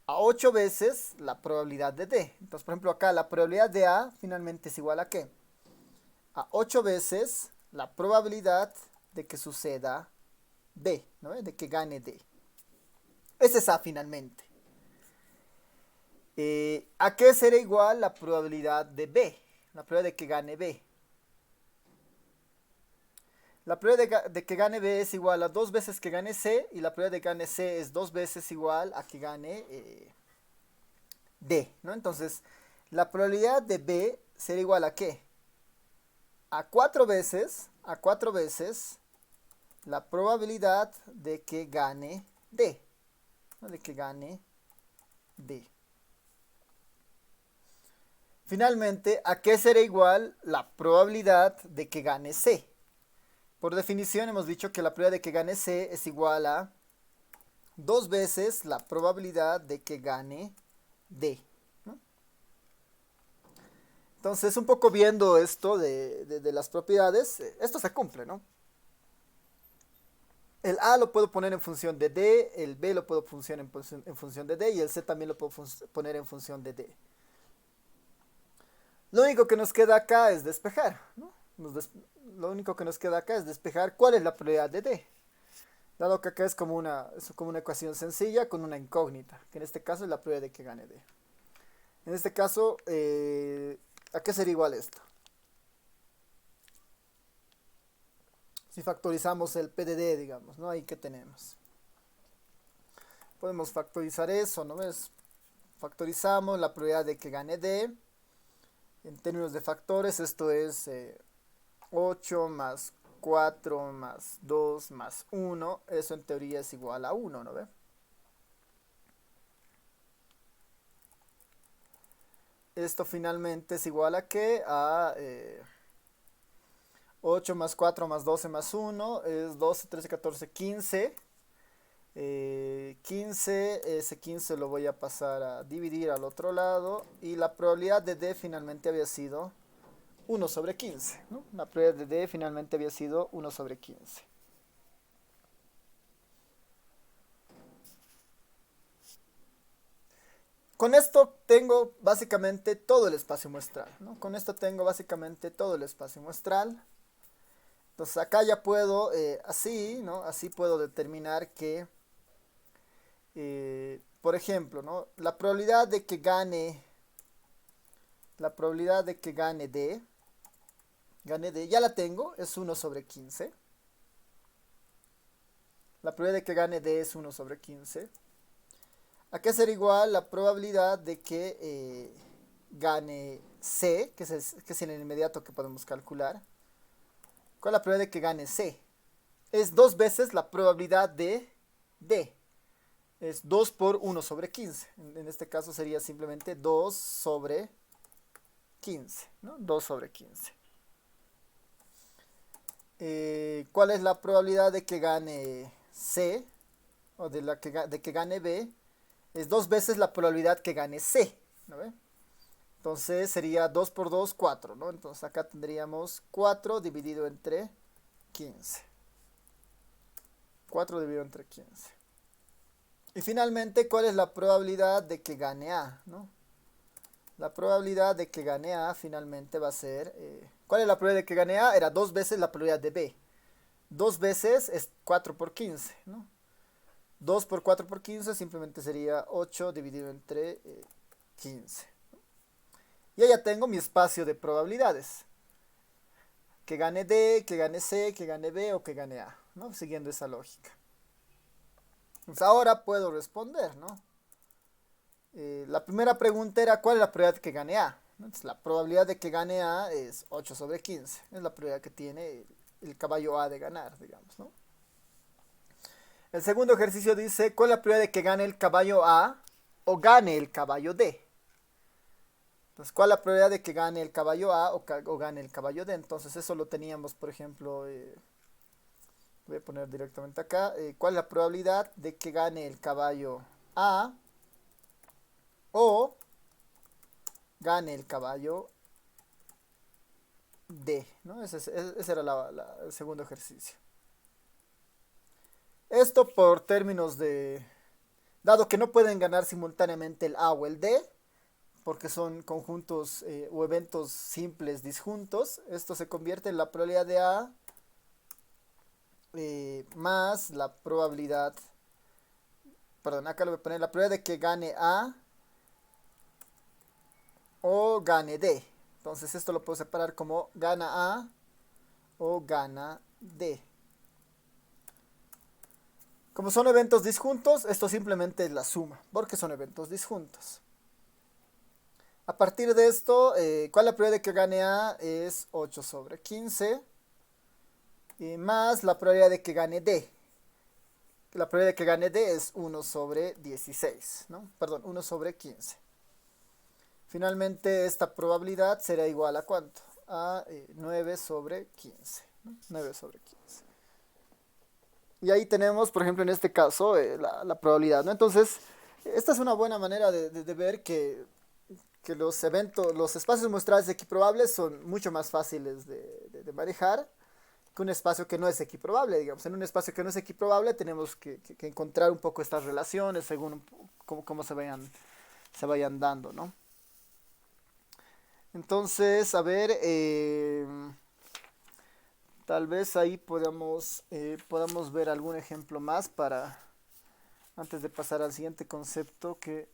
A 8 veces la probabilidad de D. Entonces, por ejemplo, acá la probabilidad de A finalmente es igual a ¿qué? A 8 veces la probabilidad de que suceda B, ¿no? De que gane D. Ese es A finalmente. ¿A qué será igual la probabilidad de B? La probabilidad de que gane B. La probabilidad de que gane B es igual a 2 veces que gane C, y la probabilidad de que gane C es 2 veces igual a que gane D, ¿no? Entonces, la probabilidad de B será igual a ¿qué? A 4 veces la probabilidad de que gane D, ¿no? De que gane D. Finalmente, ¿a qué será igual la probabilidad de que gane C? Por definición hemos dicho que la probabilidad de que gane C es igual a 2 veces la probabilidad de que gane D, ¿no? Entonces, un poco viendo esto de las propiedades, esto se cumple, ¿no? El A lo puedo poner en función de D, el B lo puedo poner en función de D, y el C también lo puedo poner en función de D. Lo único que nos queda acá es despejar, ¿no? Lo único que nos queda acá es despejar cuál es la probabilidad de D. Dado que acá es como una ecuación sencilla con una incógnita, que en este caso es la probabilidad de que gane D. En este caso, ¿a qué sería igual esto? Si factorizamos el P de D, digamos, ¿no? Ahí que tenemos. Podemos factorizar eso, ¿no ves? Factorizamos la probabilidad de que gane D. En términos de factores, esto es 8 más 4 más 2 más 1. Eso en teoría es igual a 1, ¿no ve? Esto finalmente es igual a ¿qué? A 8 más 4 más 12 más 1 es 12, 13, 14, 15. 15, ese 15 lo voy a pasar a dividir al otro lado, y la probabilidad de D finalmente había sido 1 sobre 15, ¿no? La probabilidad de D finalmente había sido 1 sobre 15. Con esto tengo básicamente todo el espacio muestral, ¿no? Con esto tengo básicamente todo el espacio muestral. Entonces acá ya puedo, así, ¿no? Así puedo determinar que, por ejemplo, ¿no? La probabilidad de que gane D, ya la tengo, es 1 sobre 15. La probabilidad de que gane D es 1 sobre 15. ¿A qué será igual la probabilidad de que gane C, que es el inmediato que podemos calcular? ¿Cuál es la probabilidad de que gane C? Es 2 veces la probabilidad de D. Es 2 por 1 sobre 15. En este caso sería simplemente 2 sobre 15, ¿no? 2 sobre 15. ¿Cuál es la probabilidad de que gane C? O de que gane B. Es 2 veces la probabilidad que gane C, ¿no ve? Entonces sería 2 por 2, 4, ¿no? Entonces acá tendríamos 4 dividido entre 15. 4 dividido entre 15. Y finalmente, ¿cuál es la probabilidad de que gane A, ¿no? La probabilidad de que gane A finalmente va a ser... ¿cuál es la probabilidad de que gane A? Era 2 veces la probabilidad de B. 2 veces es 4 por 15, ¿no? 2 por 4 por 15 simplemente sería 8 dividido entre 15. Y ya tengo mi espacio de probabilidades. Que gane D, que gane C, que gane B o que gane A, ¿no? Siguiendo esa lógica. Pues ahora puedo responder, ¿no? La primera pregunta era ¿cuál es la probabilidad de que gane A? Entonces, la probabilidad de que gane A es 8 sobre 15. Es la probabilidad que tiene el caballo A de ganar, digamos, ¿no? El segundo ejercicio dice ¿cuál es la probabilidad de que gane el caballo A o gane el caballo D? Entonces, ¿cuál es la probabilidad de que gane el caballo A o gane el caballo D? Entonces, eso lo teníamos, por ejemplo, voy a poner directamente acá. ¿Cuál es la probabilidad de que gane el caballo A o gane el caballo D? ¿No? Ese era el segundo ejercicio. Esto por términos de... Dado que no pueden ganar simultáneamente el A o el D, porque son conjuntos o eventos simples disjuntos, esto se convierte en la probabilidad de A más la probabilidad, perdón, acá lo voy a poner, la probabilidad de que gane A o gane D. Entonces esto lo puedo separar como gana A o gana D. Como son eventos disjuntos, esto simplemente es la suma, porque son eventos disjuntos. A partir de esto, ¿cuál es la probabilidad de que gane A? Es 8 sobre 15. Y más la probabilidad de que gane D. La probabilidad de que gane D es 1 sobre 16, ¿no? Perdón, 1 sobre 15. Finalmente, esta probabilidad será igual a ¿cuánto? A 9 sobre 15, ¿no? 9 sobre 15. Y ahí tenemos, por ejemplo, en este caso, la probabilidad, ¿no? Entonces, esta es una buena manera de ver que los espacios muestrales equiprobables son mucho más fáciles de manejar que un espacio que no es equiprobable, digamos. En un espacio que no es equiprobable tenemos que encontrar un poco estas relaciones según cómo se vayan dando, ¿no? Entonces, a ver, tal vez ahí podamos ver algún ejemplo más antes de pasar al siguiente concepto que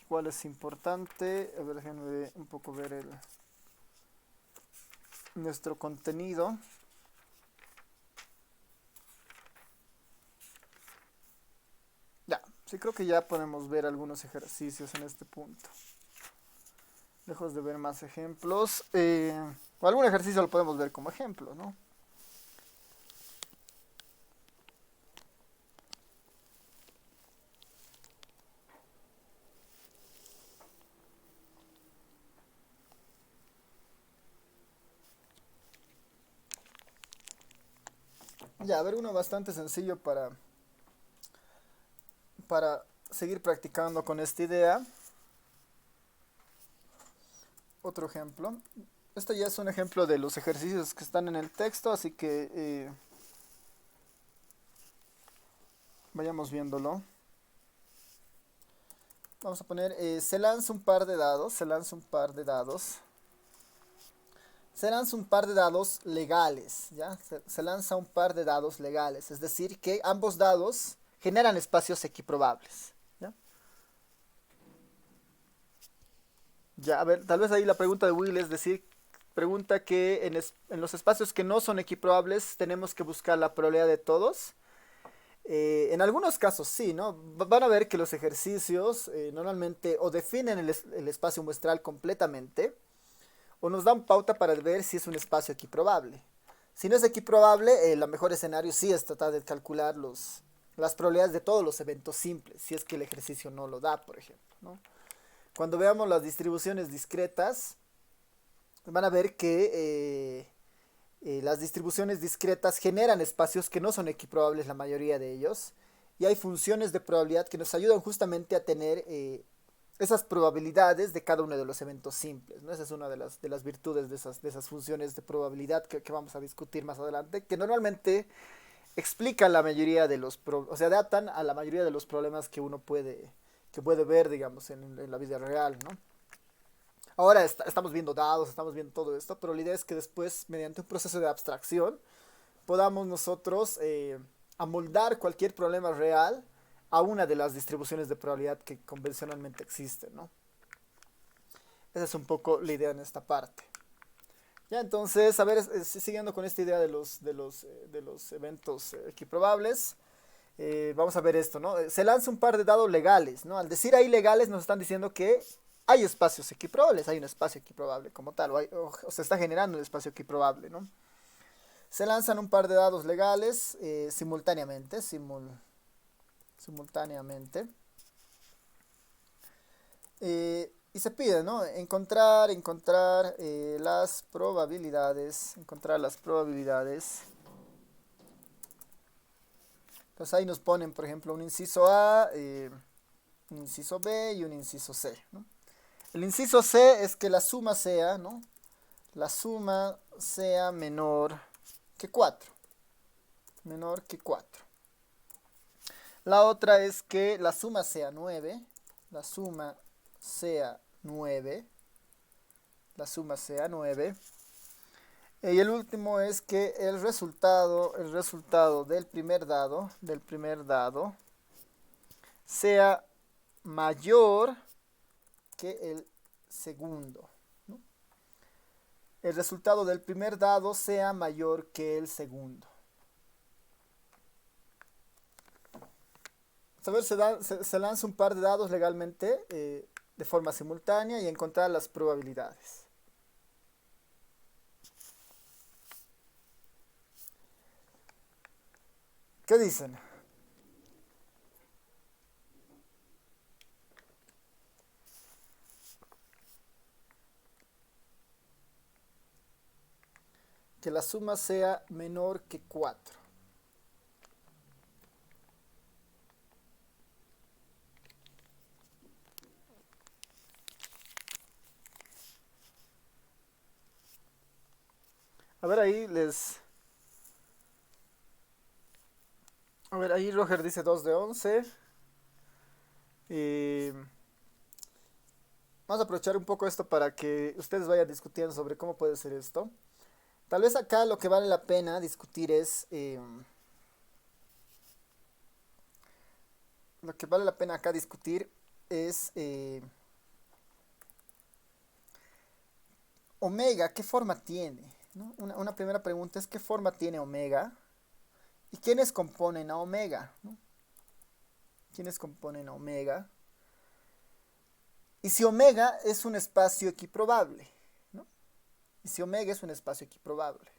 cuál es importante. A ver, déjenme un poco ver nuestro contenido. Ya, sí creo que ya podemos ver algunos ejercicios en este punto. Lejos de ver más ejemplos, o algún ejercicio lo podemos ver como ejemplo, ¿no? Ya, a ver uno bastante sencillo para seguir practicando con esta idea. Otro ejemplo. Este ya es un ejemplo de los ejercicios que están en el texto, así que vayamos viéndolo. Vamos a poner, se lanza un par de dados, se lanza un par de dados. Se lanza un par de dados legales, ¿ya? Se lanza un par de dados legales, es decir, que ambos dados generan espacios equiprobables, ¿ya? Ya, a ver, tal vez ahí la pregunta de Will es decir, pregunta que en los espacios que no son equiprobables tenemos que buscar la probabilidad de todos. En algunos casos sí, ¿no? Van a ver que los ejercicios normalmente o definen el espacio muestral completamente o nos dan pauta para ver si es un espacio equiprobable. Si no es equiprobable, el mejor escenario sí es tratar de calcular las probabilidades de todos los eventos simples, si es que el ejercicio no lo da, por ejemplo, ¿no? Cuando veamos las distribuciones discretas, van a ver que las distribuciones discretas generan espacios que no son equiprobables la mayoría de ellos, y hay funciones de probabilidad que nos ayudan justamente a tener esas probabilidades de cada uno de los eventos simples, ¿no? Esa es una de las virtudes de esas funciones de probabilidad que vamos a discutir más adelante, que normalmente explican la mayoría de o sea, adaptan a la mayoría de los problemas que puede ver, digamos, en la vida real, ¿no? Ahora estamos viendo dados, estamos viendo todo esto, pero la idea es que después, mediante un proceso de abstracción, podamos nosotros amoldar cualquier problema real a una de las distribuciones de probabilidad que convencionalmente existen, ¿no? Esa es un poco la idea en esta parte. Ya, entonces, a ver, siguiendo con esta idea de los eventos equiprobables, vamos a ver esto, ¿no? Se lanza un par de dados legales, ¿no? Al decir ahí legales nos están diciendo que hay espacios equiprobables, hay un espacio equiprobable como tal, o se está generando un espacio equiprobable, ¿no? Se lanzan un par de dados legales simultáneamente, simultáneamente. Y se pide, ¿no? Encontrar las probabilidades, encontrar las probabilidades. Entonces ahí nos ponen, por ejemplo, un inciso A, un inciso B y un inciso C, ¿no? El inciso C es que la suma sea, ¿no? La suma sea menor que 4. Menor que 4. La otra es que la suma sea 9. La suma sea 9. La suma sea 9. Y el último es que el resultado del primer dado, sea mayor que el segundo, ¿no? El resultado del primer dado sea mayor que el segundo. saber, se lanza un par de dados legalmente de forma simultánea y encontrar las probabilidades. ¿Qué dicen? Que la suma sea menor que 4. A ver, A ver, ahí Roger dice 2 de 11. Y vamos a aprovechar un poco esto para que ustedes vayan discutiendo sobre cómo puede ser esto. Tal vez acá lo que vale la pena discutir es... lo que vale la pena acá discutir es... omega, ¿qué forma tiene? ¿No? Una primera pregunta es ¿qué forma tiene omega? ¿Y quiénes componen a omega? ¿No? ¿Quiénes componen a omega? Y si omega es un espacio equiprobable, ¿no? Y si omega es un espacio equiprobable.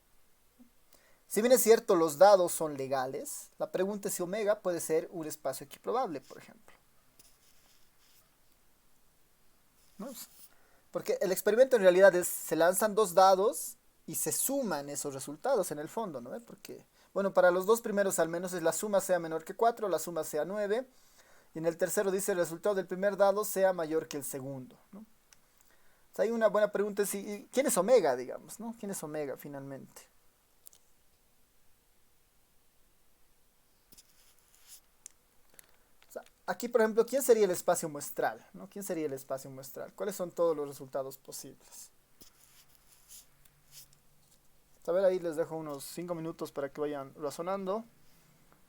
Si bien es cierto, los dados son legales, la pregunta es si omega puede ser un espacio equiprobable, por ejemplo. ¿No? Porque el experimento en realidad es, se lanzan dos dados y se suman esos resultados en el fondo, ¿no? Porque, bueno, para los dos primeros al menos es la suma sea menor que 4, la suma sea 9. Y en el tercero dice el resultado del primer dado sea mayor que el segundo, ¿no? O sea, hay una buena pregunta, es si, ¿quién es omega, digamos, ¿no? ¿Quién es omega finalmente? O sea, aquí, por ejemplo, ¿quién sería el espacio muestral? ¿No? ¿Quién sería el espacio muestral? ¿Cuáles son todos los resultados posibles? A ver, ahí les dejo unos 5 minutos para que vayan razonando.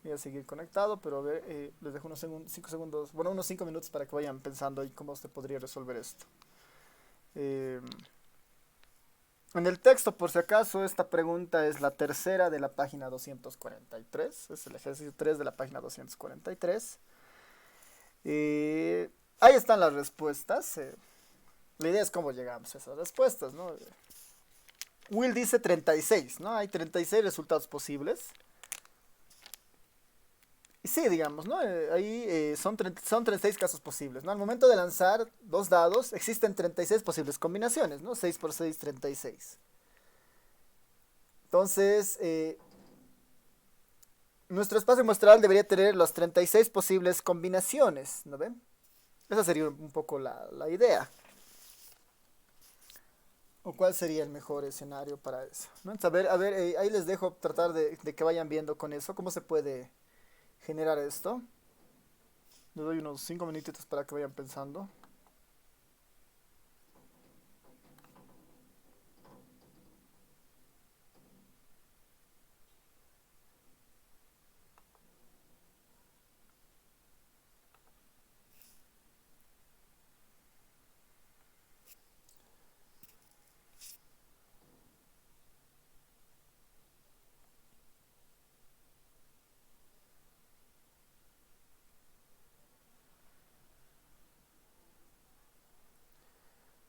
Voy a seguir conectado, pero a ver, les dejo unos 5 segundos, bueno, unos 5 minutos para que vayan pensando y cómo se podría resolver esto. Eh, en el texto, por si acaso, esta pregunta es la tercera de la página 243. Es el ejercicio 3 de la página 243. Ahí están las respuestas. La idea es cómo llegamos a esas respuestas, ¿no? Will dice 36, ¿no? Hay 36 resultados posibles. Y sí, digamos, ¿no? Ahí son 36 casos posibles, ¿no? Al momento de lanzar dos dados, existen 36 posibles combinaciones, ¿no? 6 por 6, 36. Entonces, nuestro espacio muestral debería tener las 36 posibles combinaciones, ¿no ven? Esa sería un poco la idea. ¿O cuál sería el mejor escenario para eso? ¿No? A ver, ahí les dejo tratar de que vayan viendo con eso cómo se puede generar esto. Les doy unos 5 minutitos para que vayan pensando.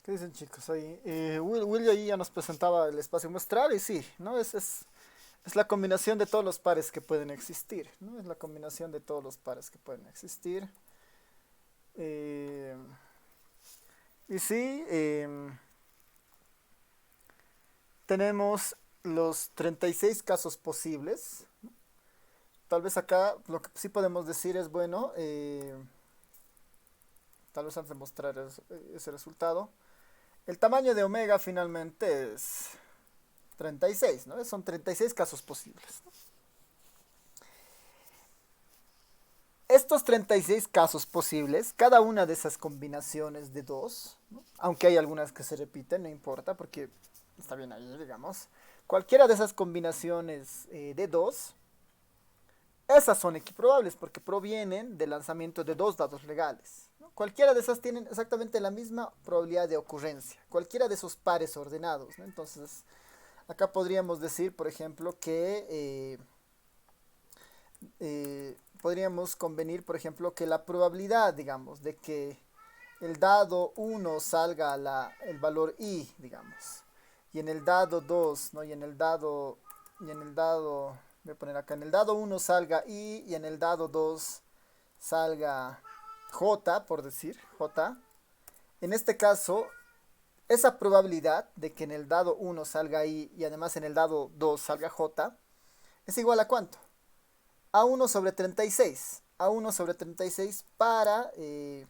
¿Qué dicen chicos ahí? Will ahí ya nos presentaba el espacio muestral y sí, ¿no? Es la combinación de todos los pares que pueden existir, ¿no? Es la combinación de todos los pares que pueden existir. Eh, y sí, tenemos los 36 casos posibles. Tal vez acá lo que sí podemos decir es, bueno, tal vez antes de mostrar ese resultado, el tamaño de omega finalmente es 36, ¿no? Son 36 casos posibles, ¿no? Estos 36 casos posibles, cada una de esas combinaciones de dos, ¿no? Aunque hay algunas que se repiten, no importa, porque está bien ahí, digamos. Cualquiera de esas combinaciones de dos, esas son equiprobables porque provienen del lanzamiento de dos dados legales, ¿no? Cualquiera de esas tienen exactamente la misma probabilidad de ocurrencia, cualquiera de esos pares ordenados, ¿no? Entonces, acá podríamos decir, por ejemplo, que podríamos convenir, por ejemplo, que la probabilidad, digamos, de que el dado 1 salga el valor i, digamos, y en el dado 2, ¿no? Voy a poner acá, en el dado 1 salga i y en el dado 2 salga j, por decir, j. En este caso, esa probabilidad de que en el dado 1 salga i y además en el dado 2 salga j, es igual a ¿cuánto? A 1 sobre 36. A 1 sobre 36 para i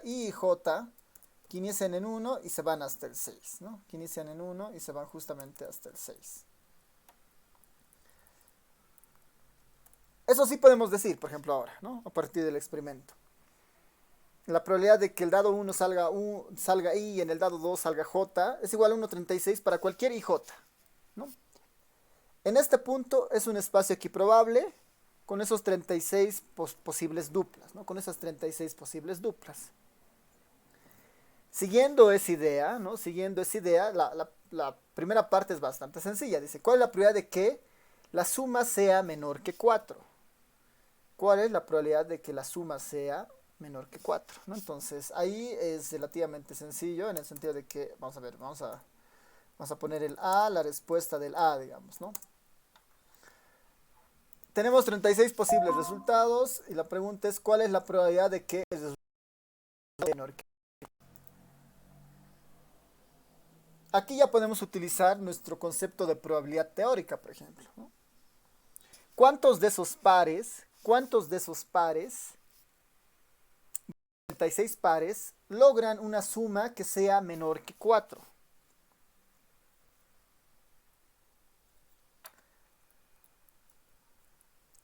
y j, que inician en 1 y se van hasta el 6, ¿no? Que inician en 1 y se van justamente hasta el 6. Eso sí podemos decir, por ejemplo, ahora, ¿no? A partir del experimento. La probabilidad de que el dado 1 salga i y en el dado 2 salga j es igual a 1,36 para cualquier ij, ¿no? En este punto es un espacio equiprobable con esos 36 posibles duplas, ¿no? Con esas 36 posibles duplas. Siguiendo esa idea, ¿no? Siguiendo esa idea, la primera parte es bastante sencilla. Dice, ¿cuál es la probabilidad de que la suma sea menor que 4? ¿Cuál es la probabilidad de que la suma sea menor que 4? ¿No? Entonces, ahí es relativamente sencillo en el sentido de que, vamos a ver, vamos a poner el A, la respuesta del A, digamos, ¿no? Tenemos 36 posibles resultados y la pregunta es, ¿cuál es la probabilidad de que el resultado sea menor que 4? Aquí ya podemos utilizar nuestro concepto de probabilidad teórica, por ejemplo, ¿no? ¿Cuántos de esos pares, 36 pares, logran una suma que sea menor que 4?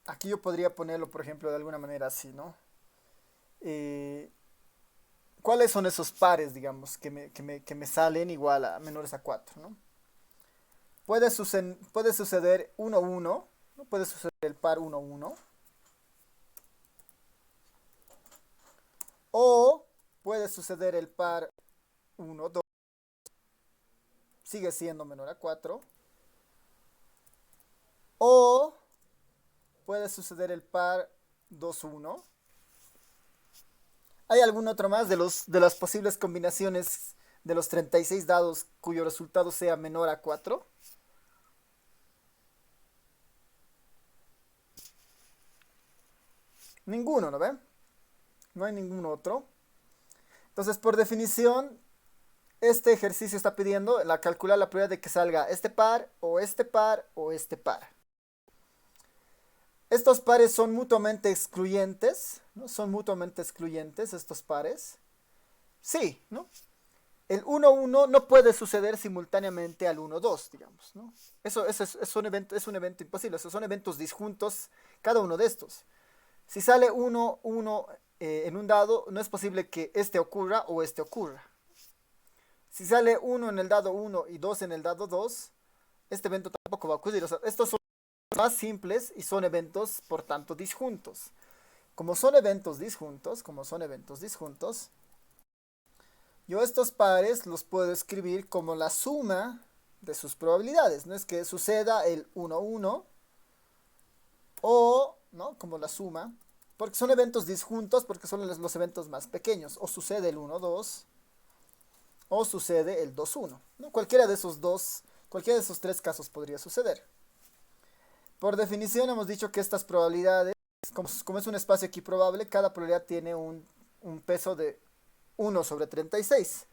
Aquí yo podría ponerlo, por ejemplo, de alguna manera así, ¿no? ¿Cuáles son esos pares, digamos, que me salen igual a menores a 4, ¿no? Puede suceder 1, 1, ¿no? Puede suceder el par 1, 1. O puede suceder el par 1, 2. Sigue siendo menor a 4. O puede suceder el par 2, 1. ¿Hay algún otro más de las posibles combinaciones de los 36 dados cuyo resultado sea menor a 4? Ninguno, ¿no ven? No hay ningún otro. Entonces, por definición, este ejercicio está pidiendo calcular la probabilidad de que salga este par, o este par, o este par. Estos pares son mutuamente excluyentes, ¿no? Son mutuamente excluyentes estos pares. Sí, ¿no? El 1, 1 no puede suceder simultáneamente al 1, 2, digamos, ¿no? Eso es un evento imposible. Esos son eventos disjuntos, cada uno de estos. Si sale 1, 1 en un dado, no es posible que este ocurra o este ocurra. Si sale 1 en el dado 1 y 2 en el dado 2, este evento tampoco va a ocurrir. O sea, estos son más simples y son eventos, por tanto, disjuntos. Como son eventos disjuntos, yo estos pares los puedo escribir como la suma de sus probabilidades. No es que suceda el 1, 1 o, ¿no? Como la suma, porque son eventos disjuntos, porque son los eventos más pequeños. O sucede el 1, 2 o sucede el 2, 1, ¿no? Cualquiera de esos tres casos podría suceder. Por definición hemos dicho que estas probabilidades, como es un espacio equiprobable, cada probabilidad tiene un peso de 1 sobre 36.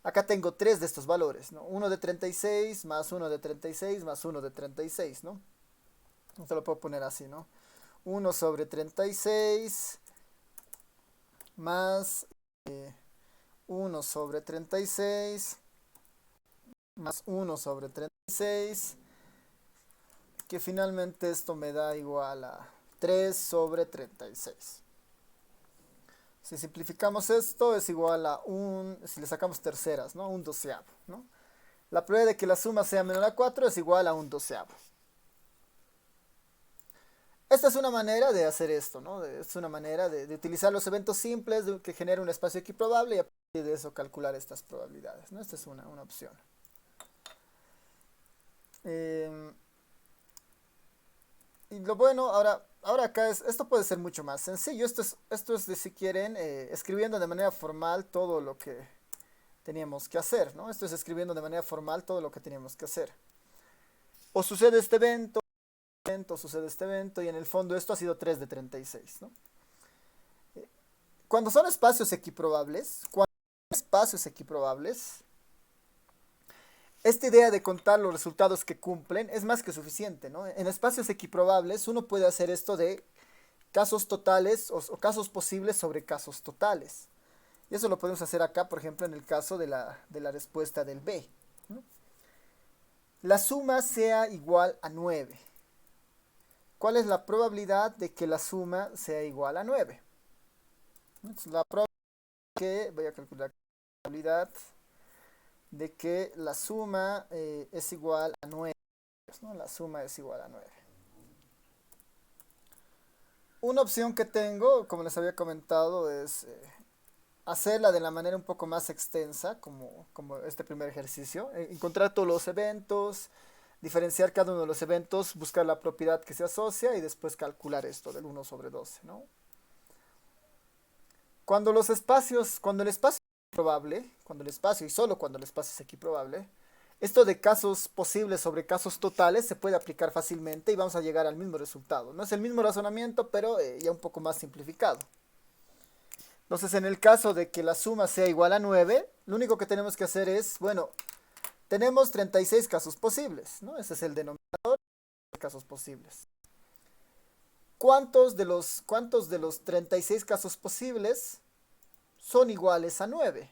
Acá tengo 3 de estos valores, ¿no? 1 de 36 más 1 de 36 más 1 de 36, ¿no? Esto lo puedo poner así, ¿no? 1 sobre 36 más 1 sobre 36 más 1 sobre 36, que finalmente esto me da igual a 3 sobre 36. Si simplificamos esto es igual a si le sacamos terceras, ¿no? Un doceavo, ¿no? La probabilidad de que la suma sea menor a 4 es igual a un doceavo. Esta es una manera de hacer esto, ¿no? Es una manera de utilizar los eventos simples que genera un espacio equiprobable y a partir de eso calcular estas probabilidades, ¿no? Esta es una opción. lo bueno, ahora acá esto puede ser mucho más sencillo. Esto es de si quieren, escribiendo de manera formal todo lo que teníamos que hacer, ¿no? Esto es escribiendo de manera formal todo lo que teníamos que hacer. O sucede este evento, sucede este evento, y en el fondo esto ha sido 3 de 36, ¿no? Cuando son espacios equiprobables, esta idea de contar los resultados que cumplen es más que suficiente, ¿no? En espacios equiprobables uno puede hacer esto de casos totales o casos posibles sobre casos totales. Y eso lo podemos hacer acá, por ejemplo, en el caso de la respuesta del B, ¿no? La suma sea igual a 9. ¿Cuál es la probabilidad de que la suma sea igual a 9? Entonces, la probabilidad que, voy a calcular la probabilidad de que la suma es igual a 9, ¿no? La suma es igual a 9. Una opción que tengo, como les había comentado, es hacerla de la manera un poco más extensa, como este primer ejercicio. Encontrar todos los eventos, diferenciar cada uno de los eventos, buscar la propiedad que se asocia y después calcular esto del 1 sobre 12, ¿no? Cuando el espacio es equiprobable, y solo cuando el espacio es equiprobable, esto de casos posibles sobre casos totales se puede aplicar fácilmente y vamos a llegar al mismo resultado. No es el mismo razonamiento, pero ya un poco más simplificado. Entonces, en el caso de que la suma sea igual a 9, lo único que tenemos que hacer es, bueno, tenemos 36 casos posibles, ¿no? Ese es el denominador de casos posibles. ¿Cuántos de los 36 casos posibles son iguales a 9?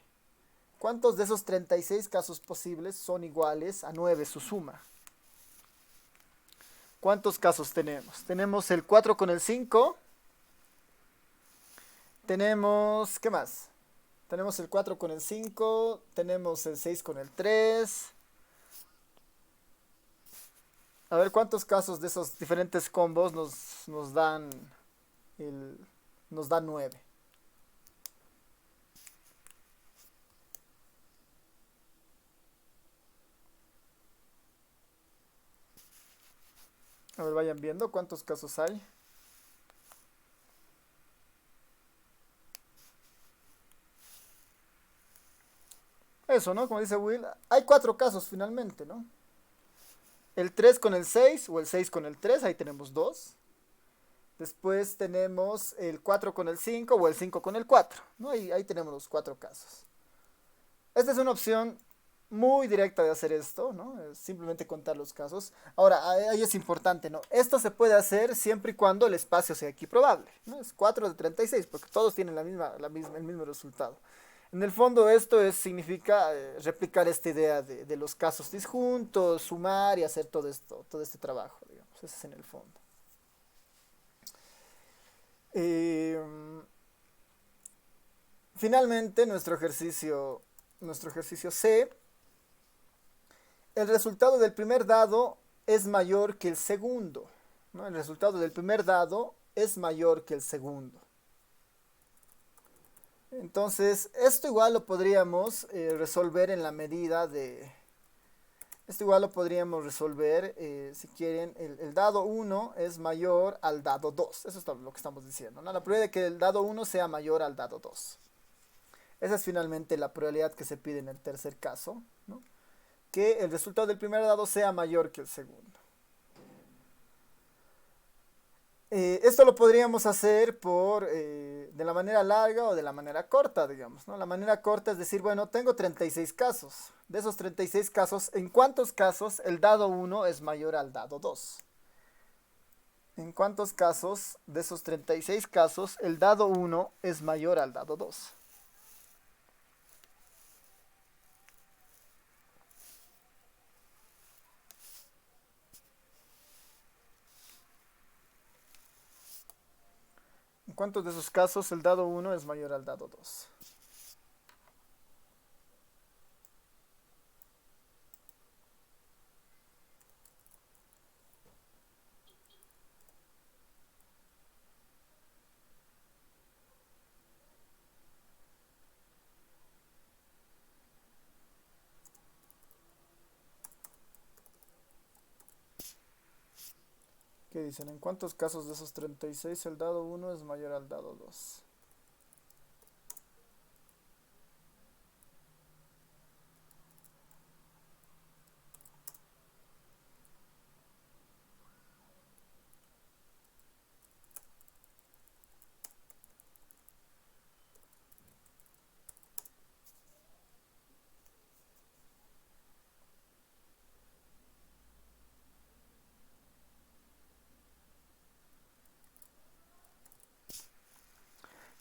¿Cuántos de esos 36 casos posibles son iguales a 9 su suma? ¿Cuántos casos tenemos? Tenemos el 4 con el 5. Tenemos, ¿qué más? Tenemos el 4 con el 5. Tenemos el 6 con el 3. A ver cuántos casos de esos diferentes combos nos dan nos dan 9. A ver, vayan viendo cuántos casos hay. Eso, ¿no? Como dice Will, hay 4 casos finalmente, ¿no? El 3 con el 6 o el 6 con el 3, ahí tenemos 2. Después tenemos el 4 con el 5 o el 5 con el 4, ¿no? Ahí tenemos los 4 casos. Esta es una opción muy directa de hacer esto, ¿no? Es simplemente contar los casos. Ahora, ahí es importante, ¿no? Esto se puede hacer siempre y cuando el espacio sea equiprobable, ¿no? Es 4 de 36 porque todos tienen el mismo resultado. En el fondo esto significa replicar esta idea de los casos disjuntos, sumar y hacer todo este trabajo, digamos. Ese es en el fondo. Eh, Finalmente, nuestro ejercicio C, el resultado del primer dado es mayor que el segundo, ¿no? El resultado del primer dado es mayor que el segundo. Entonces, esto igual lo podríamos resolver en la medida de... Esto igual lo podríamos resolver, si quieren, el dado 1 es mayor al dado 2. Eso es lo que estamos diciendo, ¿no? La probabilidad de que el dado 1 sea mayor al dado 2. Esa es finalmente la probabilidad que se pide en el tercer caso, ¿no? Que el resultado del primer dado sea mayor que el segundo. Esto lo podríamos hacer de la manera larga o de la manera corta, digamos, ¿no? La manera corta es decir, bueno, tengo 36 casos. De esos 36 casos, ¿en cuántos casos el dado 1 es mayor al dado 2? ¿En cuántos casos de esos 36 casos el dado 1 es mayor al dado 2? ¿En cuántos de esos casos el dado 1 es mayor al dado 2? ¿Qué dicen? ¿En cuántos casos de esos 36 el dado 1 es mayor al dado 2?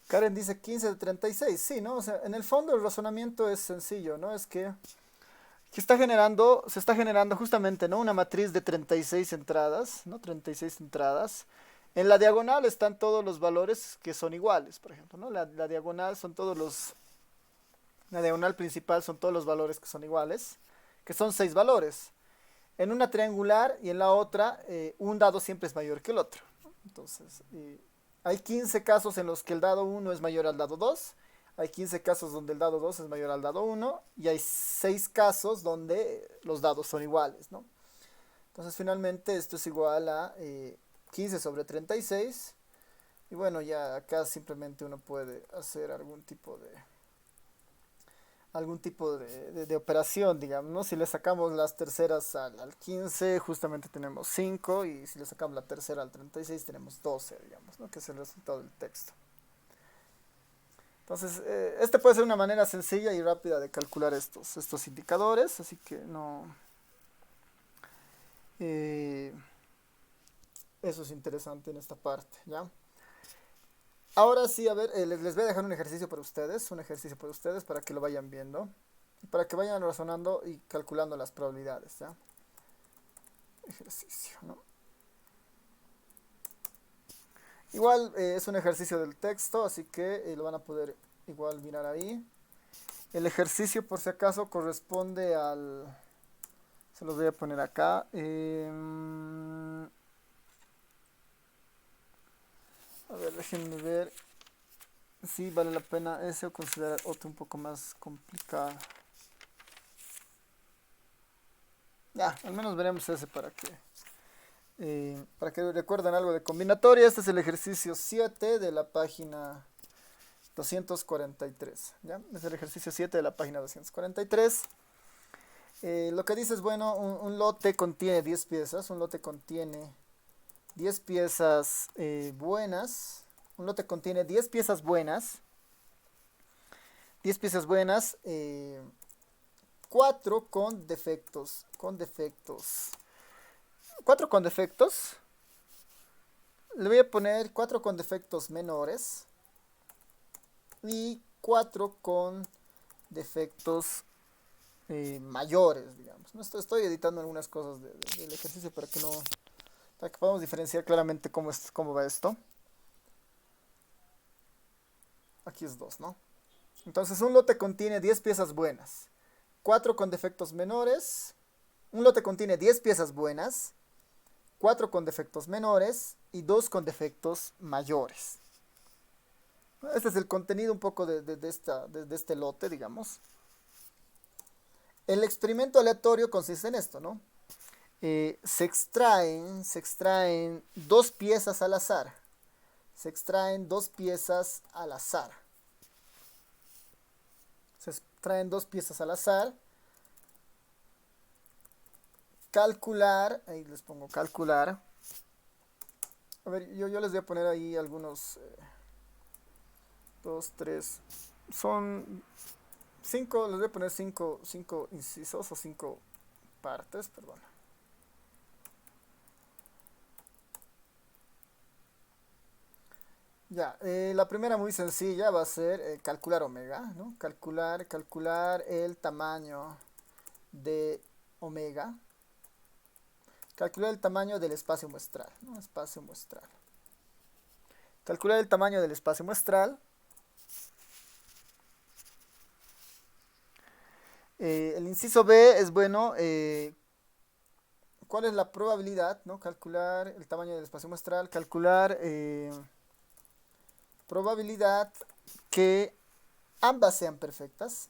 Karen dice 15 de 36. Sí, ¿no? O sea, en el fondo el razonamiento es sencillo, ¿no? Es que se está generando justamente, ¿no? Una matriz de 36 entradas, ¿no? 36 entradas. En la diagonal están todos los valores que son iguales, por ejemplo, ¿no? La diagonal son todos los, la diagonal principal son todos los valores que son iguales, que son 6 valores. En una triangular y en la otra, un dado siempre es mayor que el otro. Entonces, hay 15 casos en los que el dado 1 es mayor al dado 2. Hay 15 casos donde el dado 2 es mayor al dado 1. Y hay 6 casos donde los dados son iguales, ¿no? Entonces, finalmente, esto es igual a 15 sobre 36. Y bueno, ya acá simplemente uno puede hacer algún tipo de operación, digamos, ¿no? Si le sacamos las terceras al 15, justamente tenemos 5, y si le sacamos la tercera al 36, tenemos 12, digamos, ¿no? Que es el resultado del texto. Entonces, este puede ser una manera sencilla y rápida de calcular estos indicadores, así que no... eh, eso es interesante en esta parte, ¿ya? Ahora sí, a ver, les voy a dejar un ejercicio para ustedes para que lo vayan viendo, y para que vayan razonando y calculando las probabilidades, ¿ya? Ejercicio, ¿no? Igual es un ejercicio del texto, así que lo van a poder igual mirar ahí. El ejercicio, por si acaso, corresponde al... Se los voy a poner acá. A ver, déjenme ver si vale la pena ese o considerar otro un poco más complicado. Ya, al menos veremos ese para que recuerden algo de combinatoria. Este es el ejercicio 7 de la página 243. ¿Ya? Es el ejercicio 7 de la página 243. Lo que dice es, bueno, un lote contiene 10 piezas. Un lote contiene 10 piezas buenas. Un lote contiene 10 piezas buenas. 10 piezas buenas. 4 con defectos. 4 con defectos. Le voy a poner 4 con defectos menores. Y 4 con defectos mayores, digamos. No estoy editando algunas cosas del ejercicio para que podamos diferenciar claramente cómo va esto. Aquí es 2, ¿no? Entonces un lote contiene 10 piezas buenas, 4 con defectos menores. Un lote contiene 10 piezas buenas, 4 con defectos menores y 2 con defectos mayores. Este es el contenido un poco de este lote, digamos. El experimento aleatorio consiste en esto, ¿no? Se extraen 2 piezas al azar. Se extraen 2 piezas al azar. Se extraen 2 piezas al azar. Calcular, ahí les pongo calcular. A ver, yo les voy a poner ahí algunos 2, 3, son 5, les voy a poner 5 incisos o 5 partes, perdón. Ya, la primera muy sencilla va a ser calcular omega, ¿no? Calcular el tamaño de omega. Calcular el tamaño del espacio muestral, ¿no? Espacio muestral. Calcular el tamaño del espacio muestral. El inciso B es, bueno, ¿cuál es la probabilidad, ¿no? Calcular el tamaño del espacio muestral, calcular probabilidad que ambas sean perfectas,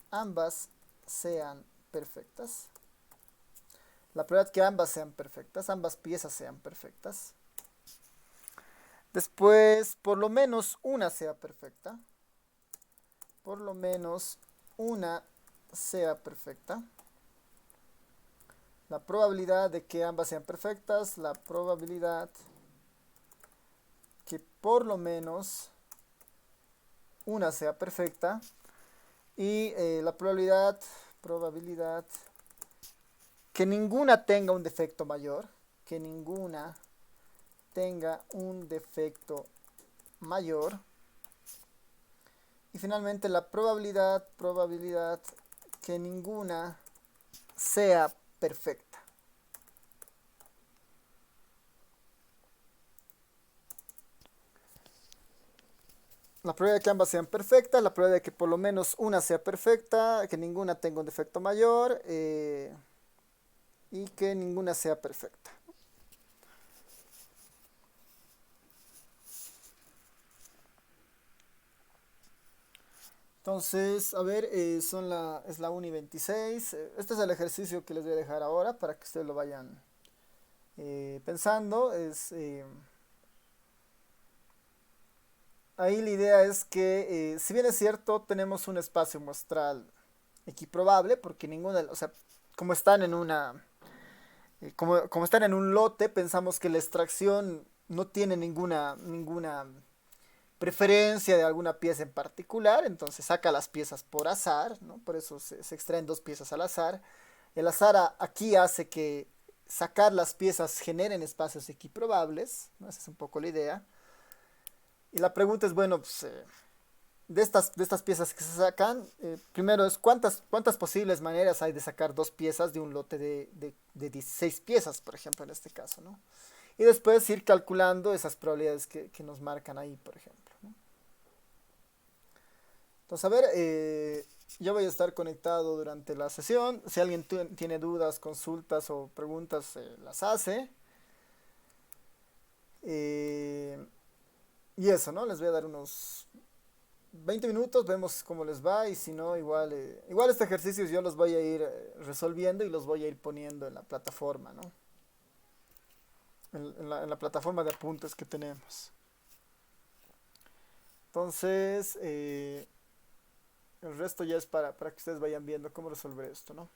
La probabilidad que ambas sean perfectas, ambas piezas sean perfectas. Después, por lo menos una sea perfecta. Por lo menos una sea perfecta. La probabilidad de que ambas sean perfectas. La probabilidad que por lo menos una sea perfecta. Y la probabilidad que ninguna tenga un defecto mayor. Que ninguna tenga un defecto mayor. Y finalmente la probabilidad que ninguna sea perfecta. La probabilidad de que ambas sean perfectas, la probabilidad de que por lo menos una sea perfecta, que ninguna tenga un defecto mayor y que ninguna sea perfecta. Entonces, a ver, es la 1 y 26. Este es el ejercicio que les voy a dejar ahora para que ustedes lo vayan pensando. Ahí la idea es que, si bien es cierto, tenemos un espacio muestral equiprobable, porque ninguna, o sea, como están en una, como están en un lote, pensamos que la extracción no tiene ninguna preferencia de alguna pieza en particular, entonces saca las piezas por azar, ¿no? Por eso se extraen dos piezas al azar. El azar aquí hace que sacar las piezas generen espacios equiprobables, ¿no? Esa es un poco la idea. Y la pregunta es, bueno, pues, de estas piezas que se sacan, primero es cuántas posibles maneras hay de sacar dos piezas de un lote de 16 piezas, por ejemplo, en este caso, ¿no? Y después ir calculando esas probabilidades que nos marcan ahí, por ejemplo, ¿no? Entonces, a ver, yo voy a estar conectado durante la sesión. Si alguien tiene dudas, consultas o preguntas, las hace. Eh, y eso, ¿no? Les voy a dar unos 20 minutos, vemos cómo les va y si no, igual este ejercicio yo los voy a ir resolviendo y los voy a ir poniendo en la plataforma, ¿no? En la plataforma de apuntes que tenemos. Entonces, el resto ya es para que ustedes vayan viendo cómo resolver esto, ¿no?